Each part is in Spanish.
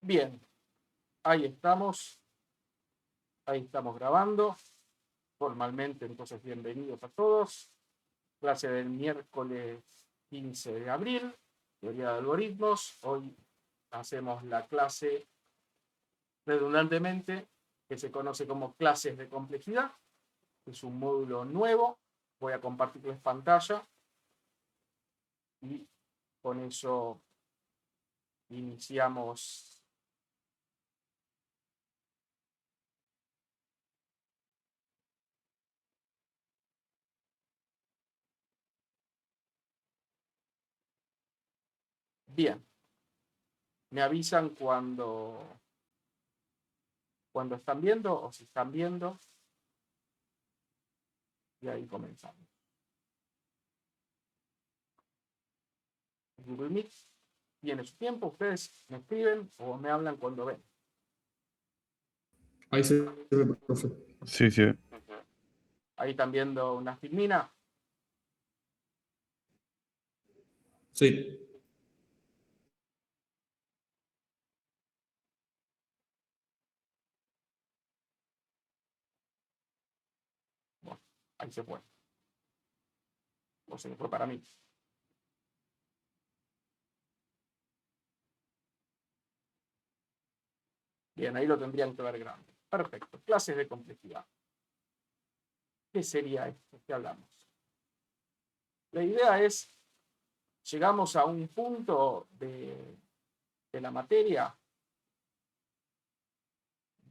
Bien, ahí estamos grabando formalmente, entonces bienvenidos a todos. Clase del miércoles 15 de abril, teoría de algoritmos. Hoy hacemos la clase redundantemente que se conoce como clases de complejidad. Es un módulo nuevo. Voy a compartirles pantalla y con eso iniciamos. Bien, me avisan cuando están viendo o si están viendo, y ahí comenzamos. Google Meet tiene su tiempo, ustedes me escriben o me hablan cuando ven. Ahí se ve, profe. Sí, sí. Ahí están viendo una filmina. Sí. Bueno, ahí se fue. O se fue para mí. Bien, ahí lo tendrían que ver grande. Perfecto. Clases de complejidad. ¿Qué sería esto que hablamos? La idea es, llegamos a un punto de la materia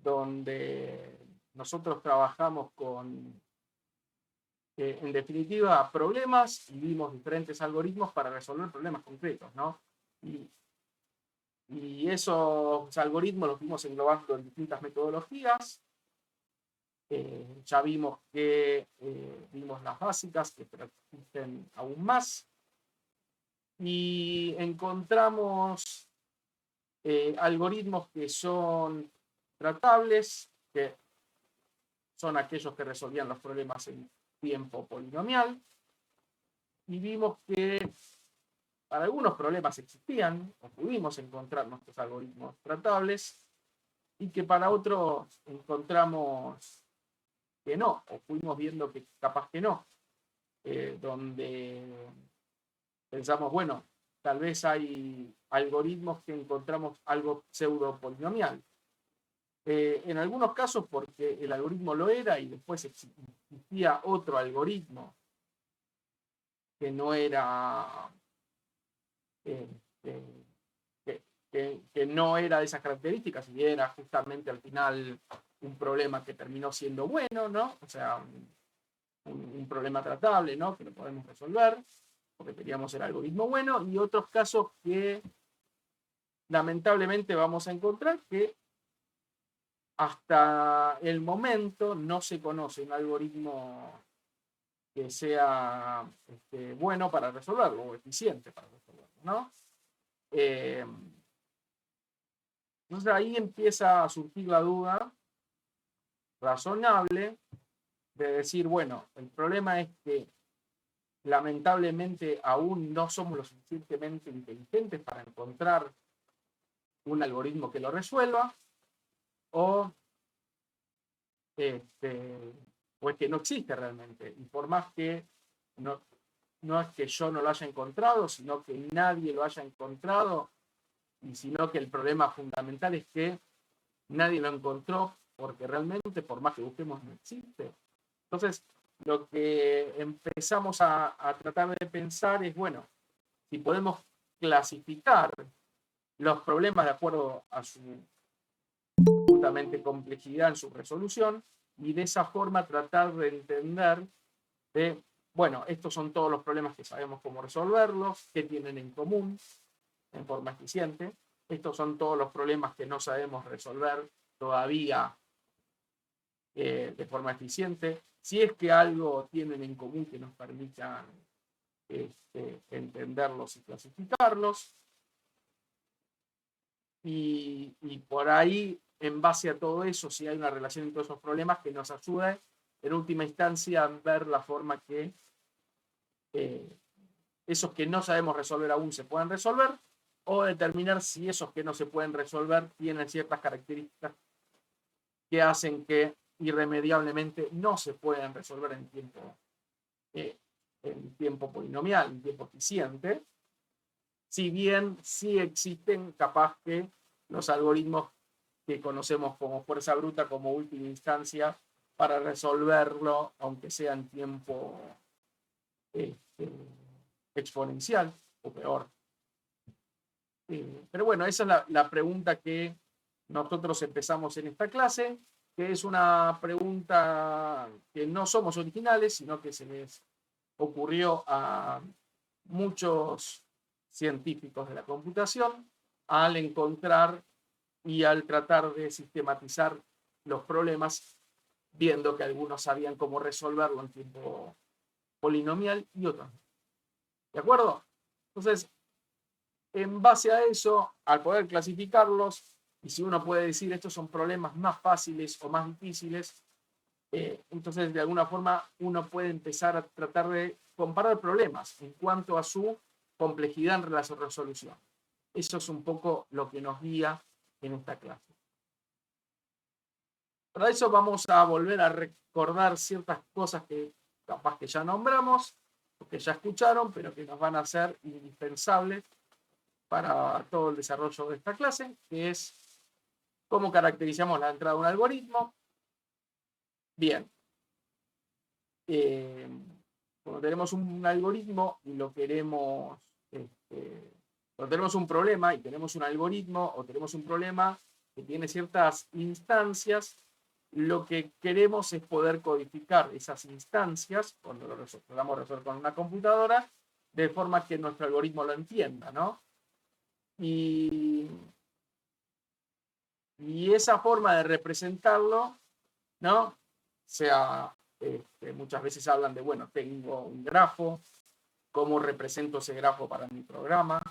donde nosotros trabajamos con, en definitiva, problemas y vimos diferentes algoritmos para resolver problemas concretos, ¿no? Y esos algoritmos los fuimos englobando en distintas metodologías. Ya vimos que vimos las básicas, que existen aún más. Y encontramos algoritmos que son tratables, que son aquellos que resolvían los problemas en tiempo polinomial. Y vimos que para algunos problemas existían, o pudimos encontrar nuestros algoritmos tratables, y que para otros encontramos que no, o fuimos viendo que capaz que no, donde pensamos, bueno, tal vez hay algoritmos que encontramos algo pseudo polinomial. En algunos casos porque el algoritmo lo era y después existía otro algoritmo que no era que no era de esas características y era justamente al final un problema que terminó siendo bueno, ¿no? O sea, un problema tratable, ¿no? Que lo podemos resolver porque queríamos el algoritmo bueno, y otros casos que lamentablemente vamos a encontrar que hasta el momento no se conoce un algoritmo que sea bueno para resolverlo o eficiente para resolverlo, ¿no? Entonces ahí empieza a surgir la duda razonable de decir, bueno, el problema es que lamentablemente aún no somos lo suficientemente inteligentes para encontrar un algoritmo que lo resuelva, o es que no existe realmente. Y por más que no es que yo no lo haya encontrado, sino que nadie lo haya encontrado, y sino que el problema fundamental es que nadie lo encontró porque realmente, por más que busquemos, no existe. Entonces, lo que empezamos a tratar de pensar es, bueno, si podemos clasificar los problemas de acuerdo a su justamente complejidad en su resolución, y de esa forma tratar de entender de, bueno, estos son todos los problemas que sabemos cómo resolverlos, qué tienen en común en forma eficiente. Estos son todos los problemas que no sabemos resolver todavía de forma eficiente. Si es que algo tienen en común que nos permita entenderlos y clasificarlos. Y por ahí, en base a todo eso, si hay una relación entre esos problemas que nos ayude en última instancia a ver la forma que esos que no sabemos resolver aún se puedan resolver, o determinar si esos que no se pueden resolver tienen ciertas características que hacen que irremediablemente no se puedan resolver en tiempo polinomial, en tiempo eficiente, si bien sí existen capaz que los algoritmos que conocemos como fuerza bruta como última instancia para resolverlo, aunque sea en tiempo exponencial o peor. Pero bueno, esa es la pregunta que nosotros empezamos en esta clase, que es una pregunta que no somos originales, sino que se les ocurrió a muchos científicos de la computación al encontrar y al tratar de sistematizar los problemas, viendo que algunos sabían cómo resolverlo en tiempo polinomial y otros no. ¿De acuerdo? Entonces, en base a eso, al poder clasificarlos, y si uno puede decir estos son problemas más fáciles o más difíciles, entonces de alguna forma uno puede empezar a tratar de comparar problemas en cuanto a su complejidad en relación a resolución. Eso es un poco lo que nos guía en esta clase. Para eso vamos a volver a recordar ciertas cosas que capaz que ya nombramos, o que ya escucharon, pero que nos van a ser indispensables para todo el desarrollo de esta clase, que es cómo caracterizamos la entrada de un algoritmo. Bien. Cuando tenemos un algoritmo y lo queremos, cuando tenemos un problema y tenemos un algoritmo o tenemos un problema que tiene ciertas instancias, lo que queremos es poder codificar esas instancias, cuando lo podamos resolver con una computadora, de forma que nuestro algoritmo lo entienda, ¿no? Y esa forma de representarlo, ¿no? Sea, muchas veces hablan de, bueno, tengo un grafo, cómo represento ese grafo para mi programa,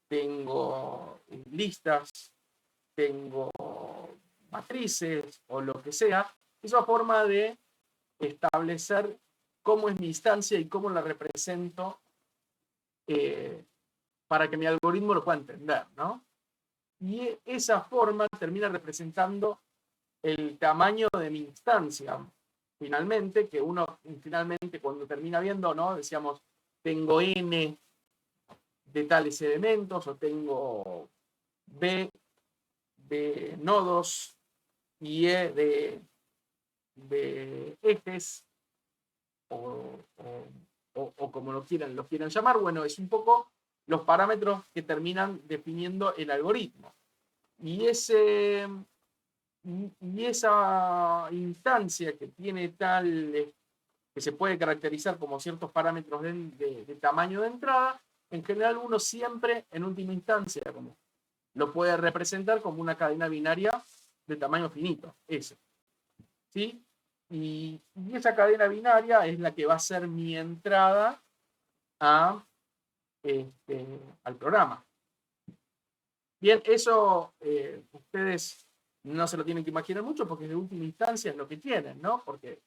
tengo listas, tengo matrices o lo que sea. Es una forma de establecer cómo es mi instancia y cómo la represento para que mi algoritmo lo pueda entender, ¿no? Y esa forma termina representando el tamaño de mi instancia. Finalmente, que uno finalmente cuando termina viendo, ¿no? Decíamos, tengo n de tales elementos o tengo b de nodos y e de ejes o como los quieran llamar. Bueno, es un poco los parámetros que terminan definiendo el algoritmo. Y esa instancia que tiene que se puede caracterizar como ciertos parámetros de tamaño de entrada, en general uno siempre, en última instancia, como lo puede representar como una cadena binaria de tamaño finito, S. ¿Sí? Y esa cadena binaria es la que va a ser mi entrada al programa. Bien, eso ustedes no se lo tienen que imaginar mucho porque de última instancia es lo que tienen, ¿no? Porque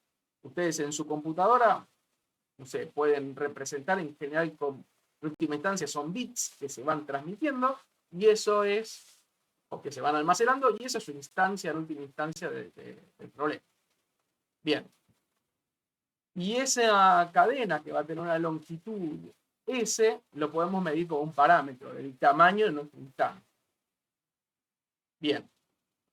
ustedes en su computadora, no sé, pueden representar en general en última instancia son bits que se van transmitiendo y eso es, o que se van almacenando, y esa es su instancia, en última instancia del problema. Bien. Y esa cadena que va a tener una longitud S, lo podemos medir como un parámetro, el tamaño de nuestra instancia. Bien.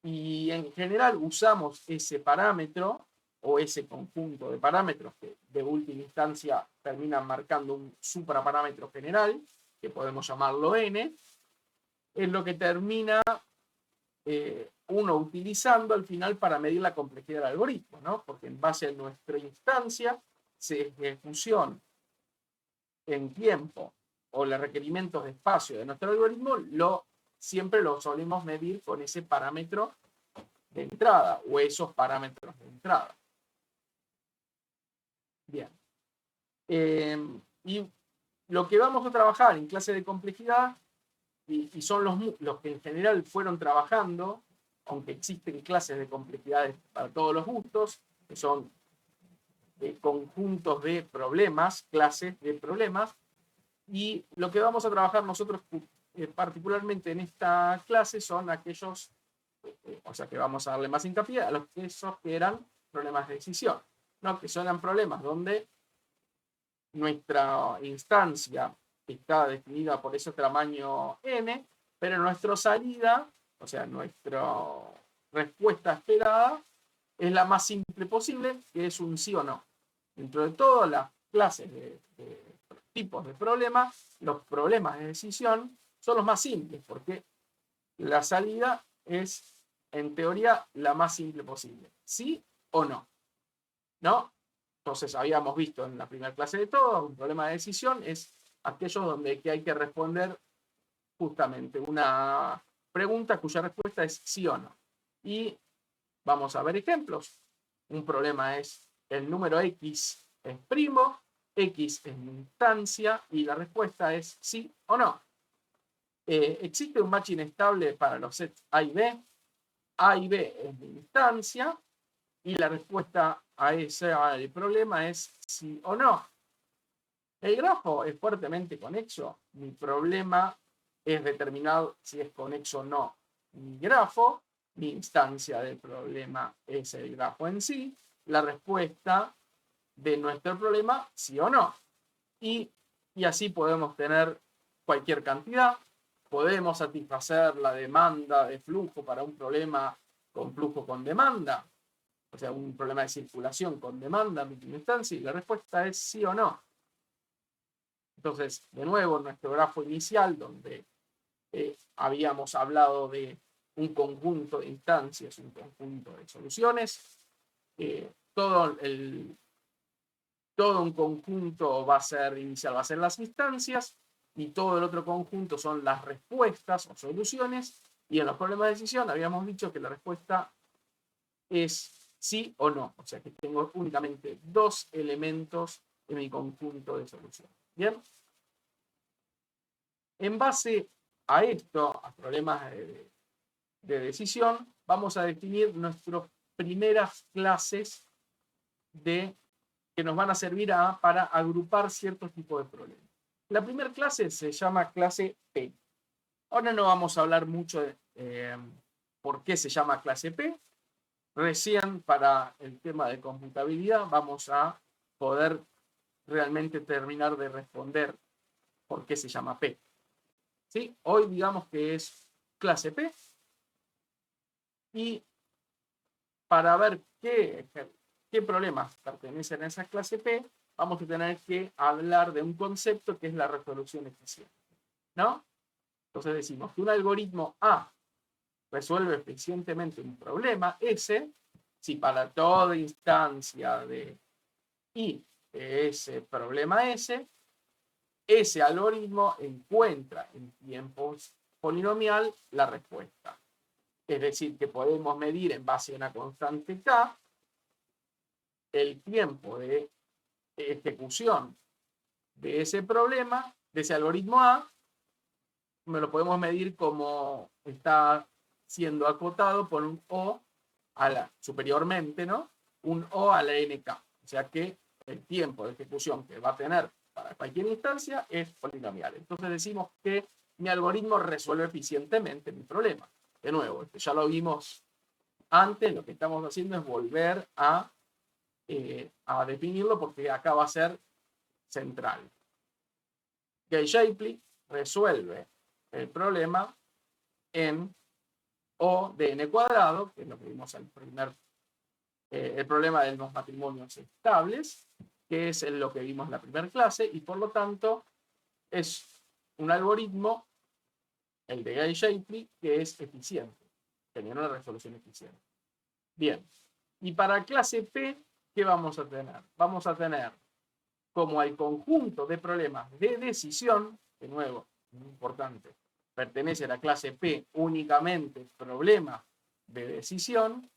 Y en general usamos ese parámetro o ese conjunto de parámetros que de última instancia terminan marcando un supraparámetro general, que podemos llamarlo n, es lo que termina uno utilizando al final para medir la complejidad del algoritmo, ¿no? Porque en base a nuestra instancia, de ejecución en tiempo o los requerimientos de espacio de nuestro algoritmo, siempre lo solemos medir con ese parámetro de entrada o esos parámetros de entrada. Bien. Y lo que vamos a trabajar en clase de complejidad, y son los que en general fueron trabajando, aunque existen clases de complejidades para todos los gustos, que son conjuntos de problemas, clases de problemas, y lo que vamos a trabajar nosotros particularmente en esta clase son aquellos, o sea que vamos a darle más hincapié a los que esos que eran problemas de decisión, ¿no? Que son problemas donde nuestra instancia está definida por ese tamaño n, pero nuestra salida, o sea, nuestra respuesta esperada, es la más simple posible, que es un sí o no. Dentro de todas las clases de tipos de problemas, los problemas de decisión son los más simples, porque la salida es, en teoría, la más simple posible. ¿Sí o no? ¿No? Entonces, habíamos visto en la primera clase de todo, un problema de decisión es aquellos donde hay que responder justamente una pregunta cuya respuesta es sí o no. Y vamos a ver ejemplos. Un problema es el número X es primo, X es mi instancia y la respuesta es sí o no. Existe un match inestable para los sets A y B. A y B es mi instancia y la respuesta a ese problema es sí o no. El grafo es fuertemente conexo. Mi problema es determinar si es conexo o no mi grafo. Mi instancia del problema es el grafo en sí. La respuesta de nuestro problema, sí o no. Y así podemos tener cualquier cantidad. Podemos satisfacer la demanda de flujo para un problema con flujo con demanda. O sea, un problema de circulación con demanda en última instancia. Y la respuesta es sí o no. Entonces, de nuevo, nuestro grafo inicial, donde habíamos hablado de un conjunto de instancias, un conjunto de soluciones, todo un conjunto va a ser inicial, va a ser las instancias, y todo el otro conjunto son las respuestas o soluciones, y en los problemas de decisión habíamos dicho que la respuesta es sí o no, o sea que tengo únicamente dos elementos en mi conjunto de soluciones. ¿Bien? En base a esto, a problemas de decisión, vamos a definir nuestras primeras clases que nos van a servir para agrupar ciertos tipos de problemas. La primera clase se llama clase P. Ahora no vamos a hablar mucho de por qué se llama clase P. Recién para el tema de computabilidad vamos a poder realmente terminar de responder por qué se llama P. ¿Sí? Hoy digamos que es clase P. Y para ver qué problemas pertenecen a esa clase P, vamos a tener que hablar de un concepto que es la resolución eficiente, ¿no? Entonces decimos que un algoritmo A resuelve eficientemente un problema S si para toda instancia de I de ese problema S, ese algoritmo encuentra en tiempo polinomial la respuesta. Es decir, que podemos medir en base a una constante K el tiempo de ejecución de ese problema, de ese algoritmo A, me lo podemos medir como está siendo acotado por un O a la, superiormente, ¿no? Un O a la NK. O sea que el tiempo de ejecución que va a tener para cualquier instancia es polinomial. Entonces decimos que mi algoritmo resuelve eficientemente mi problema. De nuevo, ya lo vimos antes, lo que estamos haciendo es volver a definirlo porque acá va a ser central. Gay-Shapley resuelve el problema en O de n cuadrado, que es lo que vimos al el problema de los matrimonios estables, que es lo que vimos en la primera clase, y por lo tanto es un algoritmo, el de Gay-Shapley, que es eficiente, teniendo una resolución eficiente. Bien, y para clase P, ¿qué vamos a tener? Vamos a tener como el conjunto de problemas de decisión, de nuevo, muy importante, pertenece a la clase P únicamente problemas de decisión,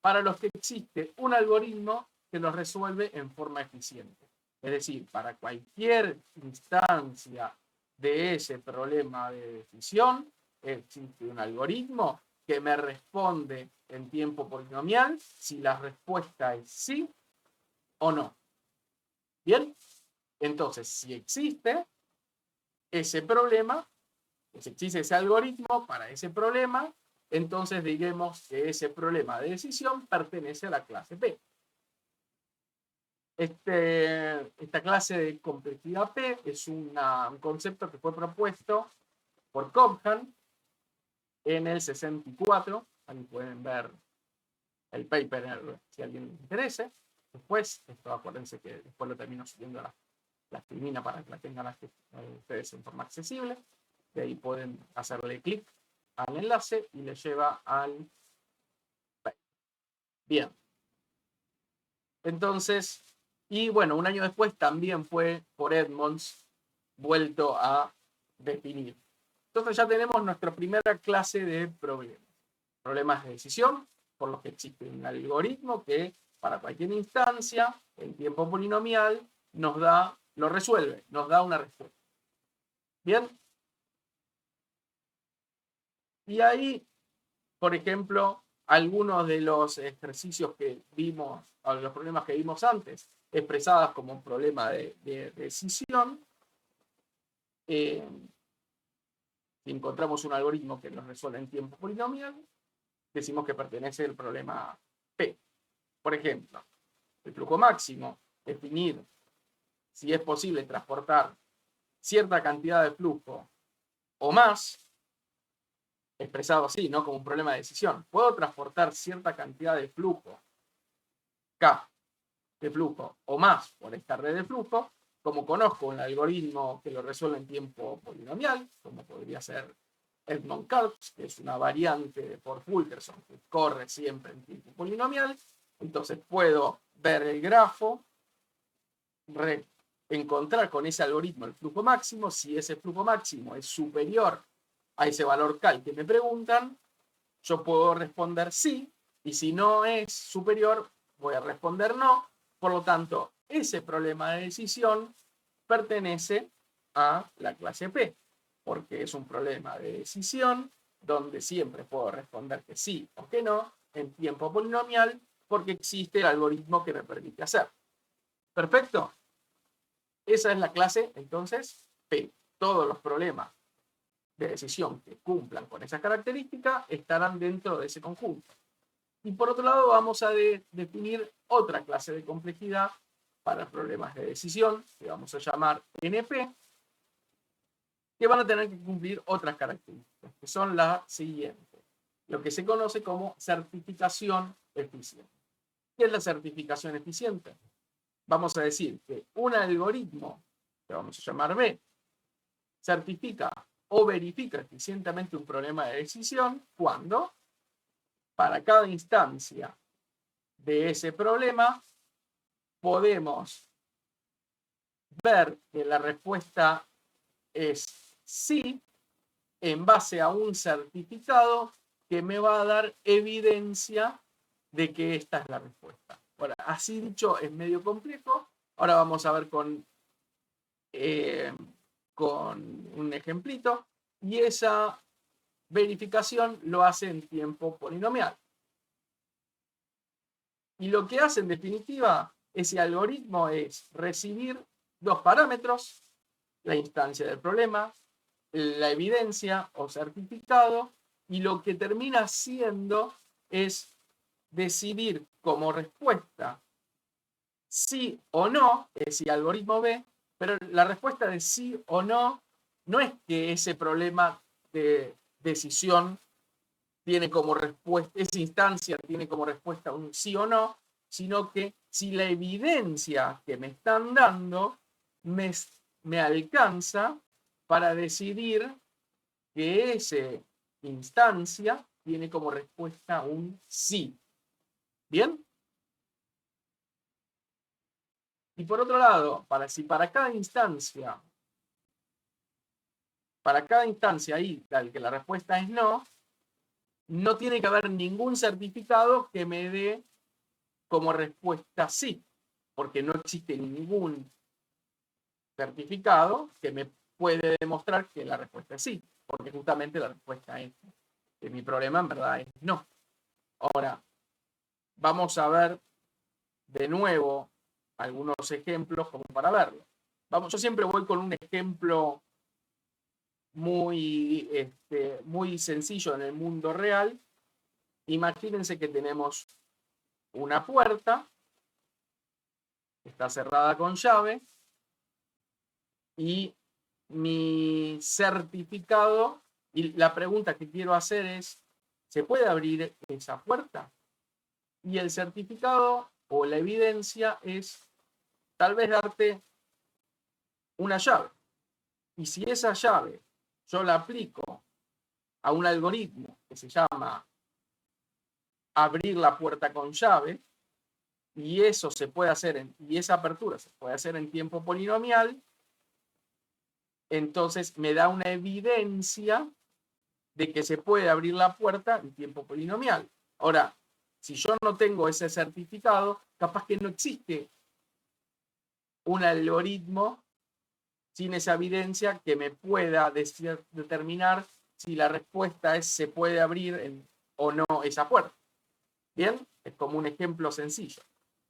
para los que existe un algoritmo que los resuelve en forma eficiente. Es decir, para cualquier instancia de ese problema de decisión, existe un algoritmo que me responde en tiempo polinomial si la respuesta es sí o no. ¿Bien? Entonces, si existe ese problema, Si existe ese algoritmo para ese problema, entonces digamos que ese problema de decisión pertenece a la clase P. Esta clase de complejidad P es un concepto que fue propuesto por Cobham en el 64. Ahí pueden ver el paper si a alguien le interese. Después, esto acuérdense que después lo termino subiendo a la filmina para que la tengan ustedes en forma accesible. De ahí pueden hacerle clic al enlace y le lleva al paper. Bien. Entonces, y bueno, un año después también fue por Edmonds vuelto a definir. Entonces ya tenemos nuestra primera clase de problemas. Problemas de decisión, por los que existe un algoritmo que para cualquier instancia, en tiempo polinomial, lo resuelve, nos da una respuesta. Bien. Y ahí, por ejemplo, algunos de los ejercicios que vimos, o los problemas que vimos antes, expresadas como un problema de decisión, si encontramos un algoritmo que nos resuelve en tiempo polinomial, decimos que pertenece al problema P. Por ejemplo, el flujo máximo, definir si es posible transportar cierta cantidad de flujo o más, expresado así, ¿no? Como un problema de decisión. Puedo transportar cierta cantidad de flujo, K, de flujo o más por esta red de flujo, como conozco un algoritmo que lo resuelve en tiempo polinomial, como podría ser Edmonds-Karp's, que es una variante de Ford-Fulkerson que corre siempre en tiempo polinomial, entonces puedo ver el grafo, encontrar con ese algoritmo el flujo máximo. Si ese flujo máximo es superior a ese valor K que me preguntan, yo puedo responder sí, y si no es superior, voy a responder no. Por lo tanto, ese problema de decisión pertenece a la clase P, porque es un problema de decisión donde siempre puedo responder que sí o que no en tiempo polinomial, porque existe el algoritmo que me permite hacer. ¿Perfecto? Esa es la clase, entonces, P. Todos los problemas de decisión que cumplan con esa característica estarán dentro de ese conjunto. Y por otro lado, vamos a definir otra clase de complejidad para problemas de decisión, que vamos a llamar NP, que van a tener que cumplir otras características, que son las siguientes. Lo que se conoce como certificación eficiente. ¿Qué es la certificación eficiente? Vamos a decir que un algoritmo, que vamos a llamar B, certifica o verifica eficientemente un problema de decisión cuando para cada instancia de ese problema podemos ver que la respuesta es sí en base a un certificado que me va a dar evidencia de que esta es la respuesta. Ahora, así dicho, es medio complejo. Ahora vamos a ver con un ejemplito, y esa verificación lo hace en tiempo polinomial. Y lo que hace en definitiva ese algoritmo es recibir dos parámetros, la instancia del problema, la evidencia o certificado, y lo que termina haciendo es decidir como respuesta sí o no, ese algoritmo B, pero la respuesta de sí o no no es que ese problema de decisión tiene como respuesta, esa instancia tiene como respuesta un sí o no, sino que si la evidencia que me están dando me alcanza para decidir que esa instancia tiene como respuesta un sí. ¿Bien? Y por otro lado, si para cada instancia ahí, tal que la respuesta es no, no tiene que haber ningún certificado que me dé como respuesta sí, porque no existe ningún certificado que me puede demostrar que la respuesta es sí, porque justamente la respuesta es que mi problema en verdad es no. Ahora, vamos a ver de nuevo algunos ejemplos como para verlo. Yo siempre voy con un ejemplo muy, muy sencillo en el mundo real. Imagínense que tenemos una puerta, está cerrada con llave, y mi certificado, y la pregunta que quiero hacer es, ¿se puede abrir esa puerta? Y el certificado o la evidencia es tal vez darte una llave. Y si esa llave yo la aplico a un algoritmo que se llama abrir la puerta con llave, y eso se puede hacer, y esa apertura se puede hacer en tiempo polinomial, entonces me da una evidencia de que se puede abrir la puerta en tiempo polinomial. Ahora, si yo no tengo ese certificado, capaz que no existe un algoritmo sin esa evidencia que me pueda determinar si la respuesta es se puede abrir o no esa puerta. ¿Bien? Es como un ejemplo sencillo.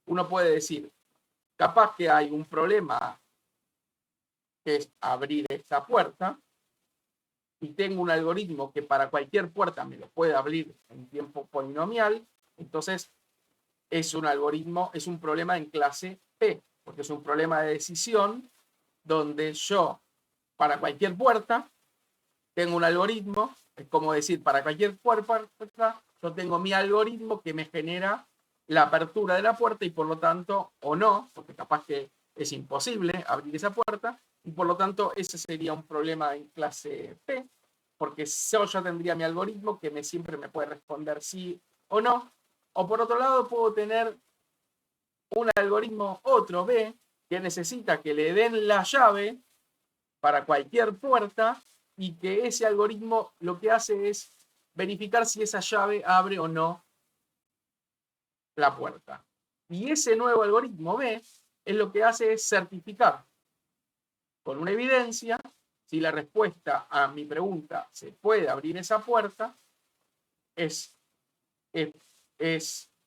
Uno puede decir, capaz que hay un problema que es abrir esta puerta, y tengo un algoritmo que para cualquier puerta me lo puede abrir en tiempo polinomial, entonces es un algoritmo, es un problema en clase P, porque es un problema de decisión donde yo, para cualquier puerta, tengo un algoritmo, es como decir, para cualquier puerta, yo tengo mi algoritmo que me genera la apertura de la puerta y por lo tanto, o no, porque capaz que es imposible abrir esa puerta, y por lo tanto ese sería un problema en clase P, porque yo ya tendría mi algoritmo que siempre me puede responder sí o no. O por otro lado puedo tener un algoritmo, otro B, que necesita que le den la llave para cualquier puerta y que ese algoritmo lo que hace es verificar si esa llave abre o no la puerta. Y ese nuevo algoritmo B es lo que hace es certificar con una evidencia si la respuesta a mi pregunta se puede abrir esa puerta es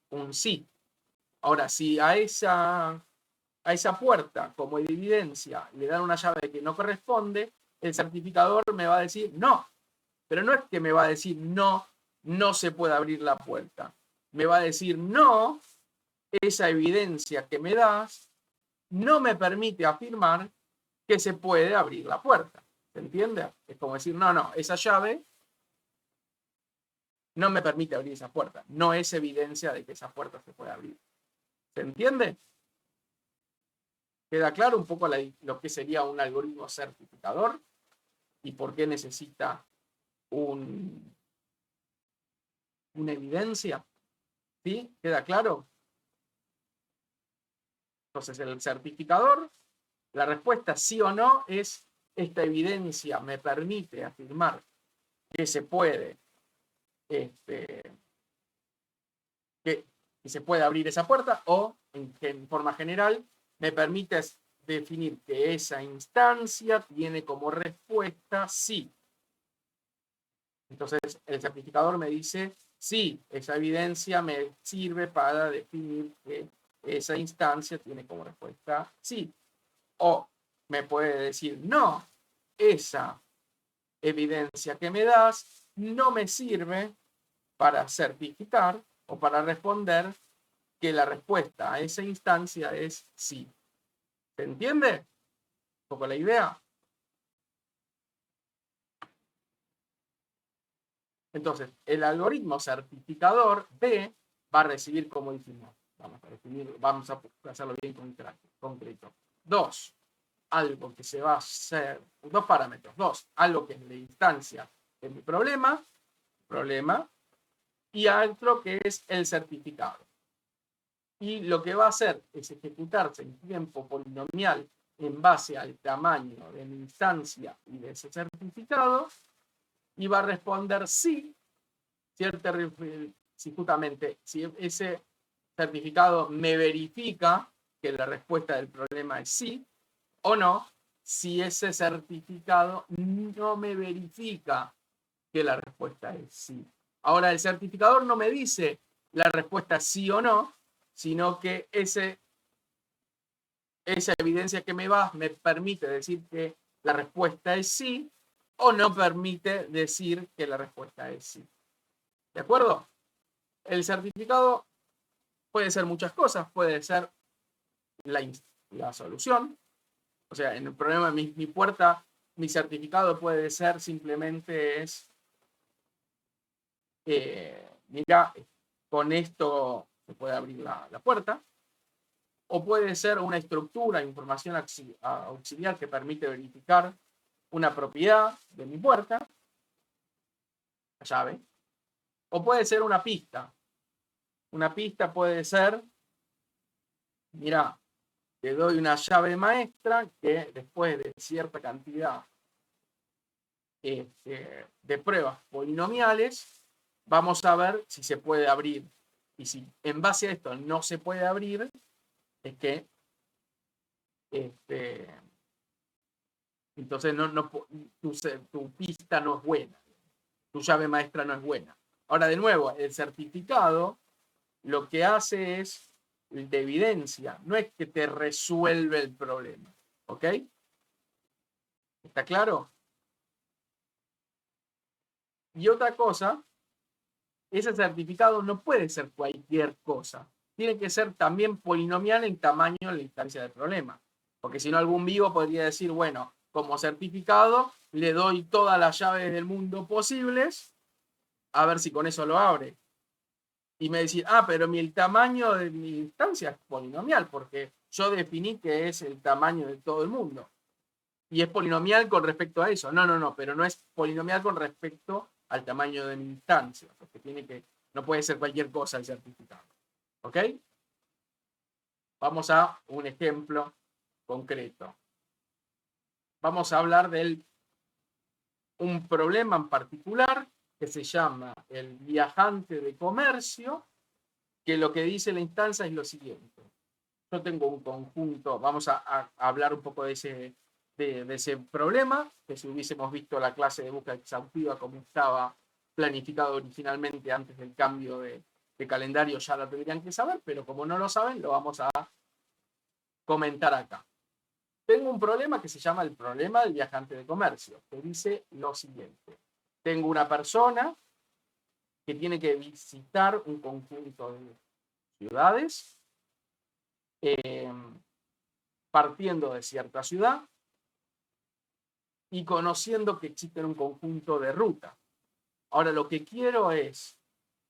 un sí. Ahora, si a esa puerta como evidencia le dan una llave que no corresponde, el certificador me va a decir no. Pero no es que me va a decir no, no se puede abrir la puerta. Me va a decir no, esa evidencia que me das no me permite afirmar que se puede abrir la puerta. ¿Se entiende? Es como decir, no, esa llave no me permite abrir esa puerta. No es evidencia de que esa puerta se puede abrir. ¿Se entiende? ¿Queda claro un poco lo que sería un algoritmo certificador y por qué necesita una evidencia? ¿Sí? ¿Queda claro? Entonces, el certificador, la respuesta sí o no es esta evidencia me permite afirmar que se puede, que se puede abrir esa puerta, o en forma general me permite definir que esa instancia tiene como respuesta sí. Entonces, el certificador me dice sí, esa evidencia me sirve para definir que esa instancia tiene como respuesta sí. O me puede decir no, esa evidencia que me das no me sirve para certificar o para responder que la respuesta a esa instancia es sí. ¿Se entiende un poco la idea? Entonces, el algoritmo certificador B va a recibir, como dijimos, vamos a hacerlo bien concreto. 2, algo que se va a hacer, 2 parámetros. 2, algo que es la instancia de mi problema, y otro que es el certificado. Y lo que va a hacer es ejecutarse en tiempo polinomial en base al tamaño de mi instancia y de ese certificado, y va a responder sí, si justamente si ese certificado me verifica que la respuesta del problema es sí, o no, si ese certificado no me verifica que la respuesta es sí. Ahora, el certificador no me dice la respuesta sí o no, sino que esa evidencia que me permite decir que la respuesta es sí, o no permite decir que la respuesta es sí. ¿De acuerdo? El certificado puede ser muchas cosas, puede ser la solución. O sea, en el problema de mi puerta, mi certificado puede ser simplemente mira, con esto se puede abrir la puerta. O puede ser una estructura, información auxiliar que permite verificar una propiedad de mi puerta, la llave. O puede ser una pista. Una pista puede ser, mira, te doy una llave maestra que después de cierta cantidad de pruebas polinomiales, vamos a ver si se puede abrir. Y si en base a esto no se puede abrir, es que entonces tu pista no es buena, tu llave maestra no es buena. Ahora, de nuevo, el certificado lo que hace es de evidencia, no es que te resuelve el problema. ¿Ok? ¿Está claro? Y otra cosa, ese certificado no puede ser cualquier cosa. Tiene que ser también polinomial en tamaño en la instancia del problema. Porque si no, algún vivo podría decir, bueno, como certificado le doy todas las llaves del mundo posibles, a ver si con eso lo abre. Y me decís, pero el tamaño de mi instancia es polinomial, porque yo definí que es el tamaño de todo el mundo. Y es polinomial con respecto a eso. No, pero no es polinomial con respecto al tamaño de mi instancia, porque no puede ser cualquier cosa el certificado. ¿Ok? Vamos a un ejemplo concreto. Vamos a hablar de un problema en particular que se llama el viajante de comercio, que lo que dice la instancia es lo siguiente. Yo tengo un conjunto, vamos a hablar un poco de ese problema, que si hubiésemos visto la clase de búsqueda exhaustiva como estaba planificado originalmente antes del cambio de calendario, ya lo tendrían que saber, pero como no lo saben, lo vamos a comentar acá. Tengo un problema que se llama el problema del viajante de comercio, que dice lo siguiente. Tengo una persona que tiene que visitar un conjunto de ciudades, partiendo de cierta ciudad y conociendo que existe un conjunto de rutas. Ahora lo que quiero es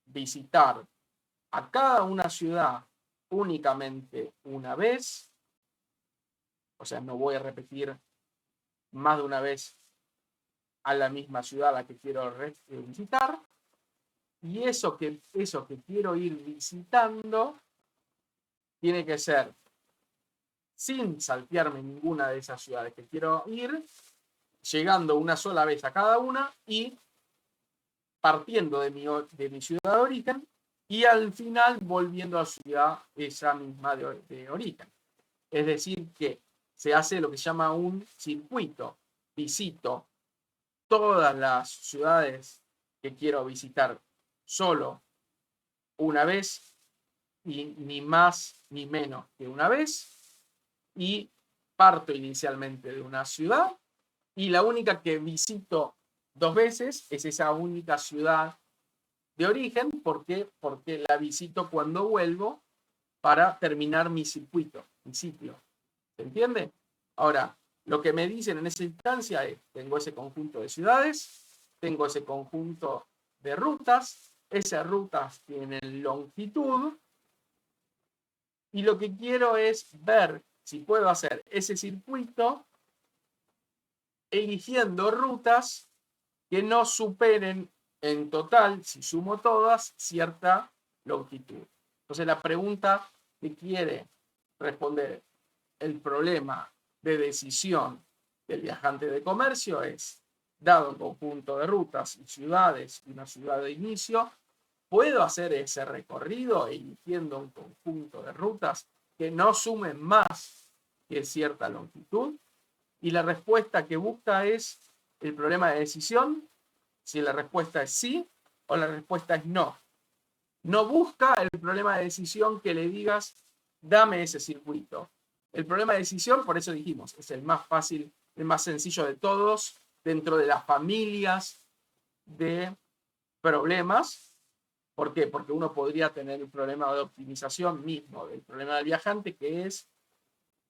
visitar a cada una ciudad únicamente una vez, o sea, no voy a repetir más de una vez a la misma ciudad a la que quiero visitar, y eso que quiero ir visitando tiene que ser sin saltearme ninguna de esas ciudades que quiero ir, llegando una sola vez a cada una y partiendo de mi ciudad de origen y al final volviendo a la ciudad esa misma de origen. Es decir, que se hace lo que se llama un circuito. Visito todas las ciudades que quiero visitar solo una vez, y ni más ni menos que una vez, y parto inicialmente de una ciudad, y la única que visito 2 veces es esa única ciudad de origen. ¿Por qué? Porque la visito cuando vuelvo para terminar mi circuito, mi ciclo. ¿Se entiende? Ahora, lo que me dicen en esa instancia es, tengo ese conjunto de ciudades, tengo ese conjunto de rutas, esas rutas tienen longitud, y lo que quiero es ver si puedo hacer ese circuito eligiendo rutas que no superen en total, si sumo todas, cierta longitud. Entonces la pregunta que quiere responder el problema de decisión del viajante de comercio es, dado un conjunto de rutas y ciudades y una ciudad de inicio, ¿puedo hacer ese recorrido eligiendo un conjunto de rutas que no sumen más que cierta longitud? Y la respuesta que busca es el problema de decisión, si la respuesta es sí o la respuesta es no. No busca el problema de decisión que le digas, dame ese circuito. El problema de decisión, por eso dijimos, es el más fácil, el más sencillo de todos, dentro de las familias de problemas. ¿Por qué? Porque uno podría tener el problema de optimización mismo del problema del viajante, que es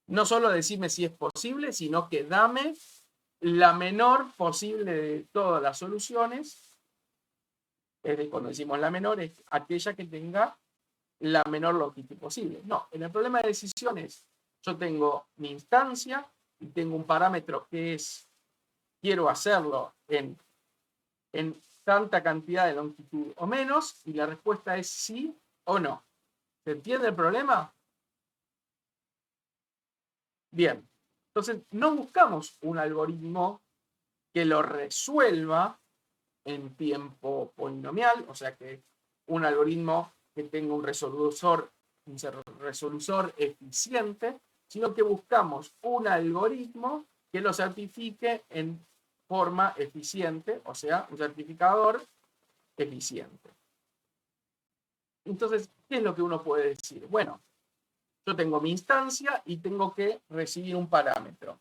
no solo decirme si es posible, sino que dame la menor posible de todas las soluciones. Cuando decimos la menor, es aquella que tenga la menor longitud posible. No, en el problema de decisiones yo tengo mi instancia y tengo un parámetro que es, quiero hacerlo en tanta cantidad de longitud o menos, y la respuesta es sí o no. ¿Se entiende el problema? Bien. Entonces, no buscamos un algoritmo que lo resuelva en tiempo polinomial, o sea que un algoritmo que tenga un resoluzor eficiente, sino que buscamos un algoritmo que lo certifique en forma eficiente, o sea, un certificador eficiente. Entonces, ¿qué es lo que uno puede decir? Bueno, yo tengo mi instancia y tengo que recibir un parámetro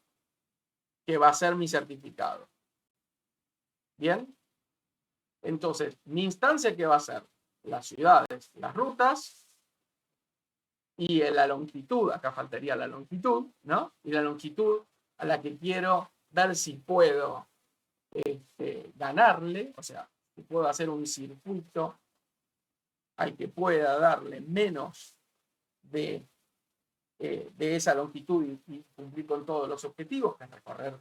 que va a ser mi certificado. ¿Bien? Entonces, mi instancia, ¿qué va a ser? Las ciudades, las rutas y la longitud. Acá faltaría la longitud, ¿no? Y la longitud a la que quiero ver si puedo ganarle, o sea, si puedo hacer un circuito al que pueda darle menos de esa longitud y cumplir con todos los objetivos, que es recorrer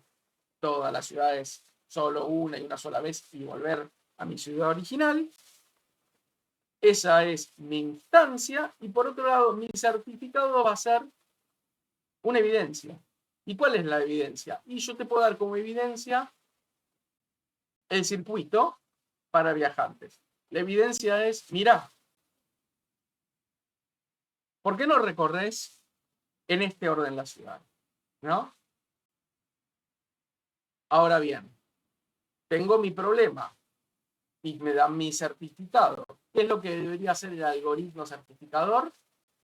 todas las ciudades solo una y una sola vez y volver a mi ciudad original. Esa es mi instancia, y por otro lado, mi certificado va a ser una evidencia. ¿Y cuál es la evidencia? Y yo te puedo dar como evidencia el circuito para viajantes. La evidencia es, mira, ¿por qué no recorres en este orden la ciudad? ¿No? Ahora bien, tengo mi problema y me dan mi certificado. ¿Qué es lo que debería hacer el algoritmo certificador?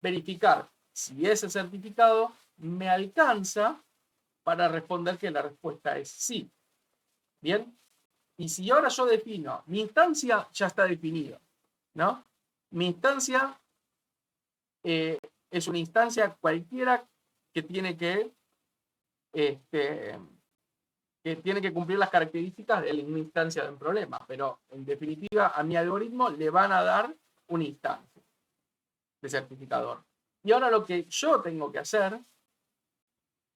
Verificar si ese certificado me alcanza para responder que la respuesta es sí. ¿Bien? Y si ahora yo defino, mi instancia ya está definida, ¿no? Mi instancia es una instancia cualquiera que tiene que cumplir las características de una instancia de un problema, pero en definitiva a mi algoritmo le van a dar una instancia de certificador. Y ahora lo que yo tengo que hacer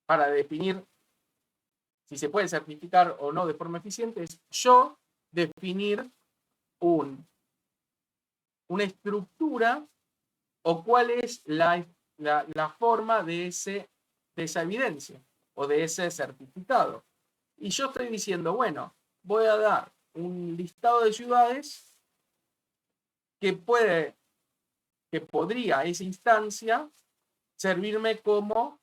para definir si se puede certificar o no de forma eficiente es yo definir una estructura o cuál es la forma de esa evidencia o de ese certificado. Y yo estoy diciendo, bueno, voy a dar un listado de ciudades que podría esa instancia servirme como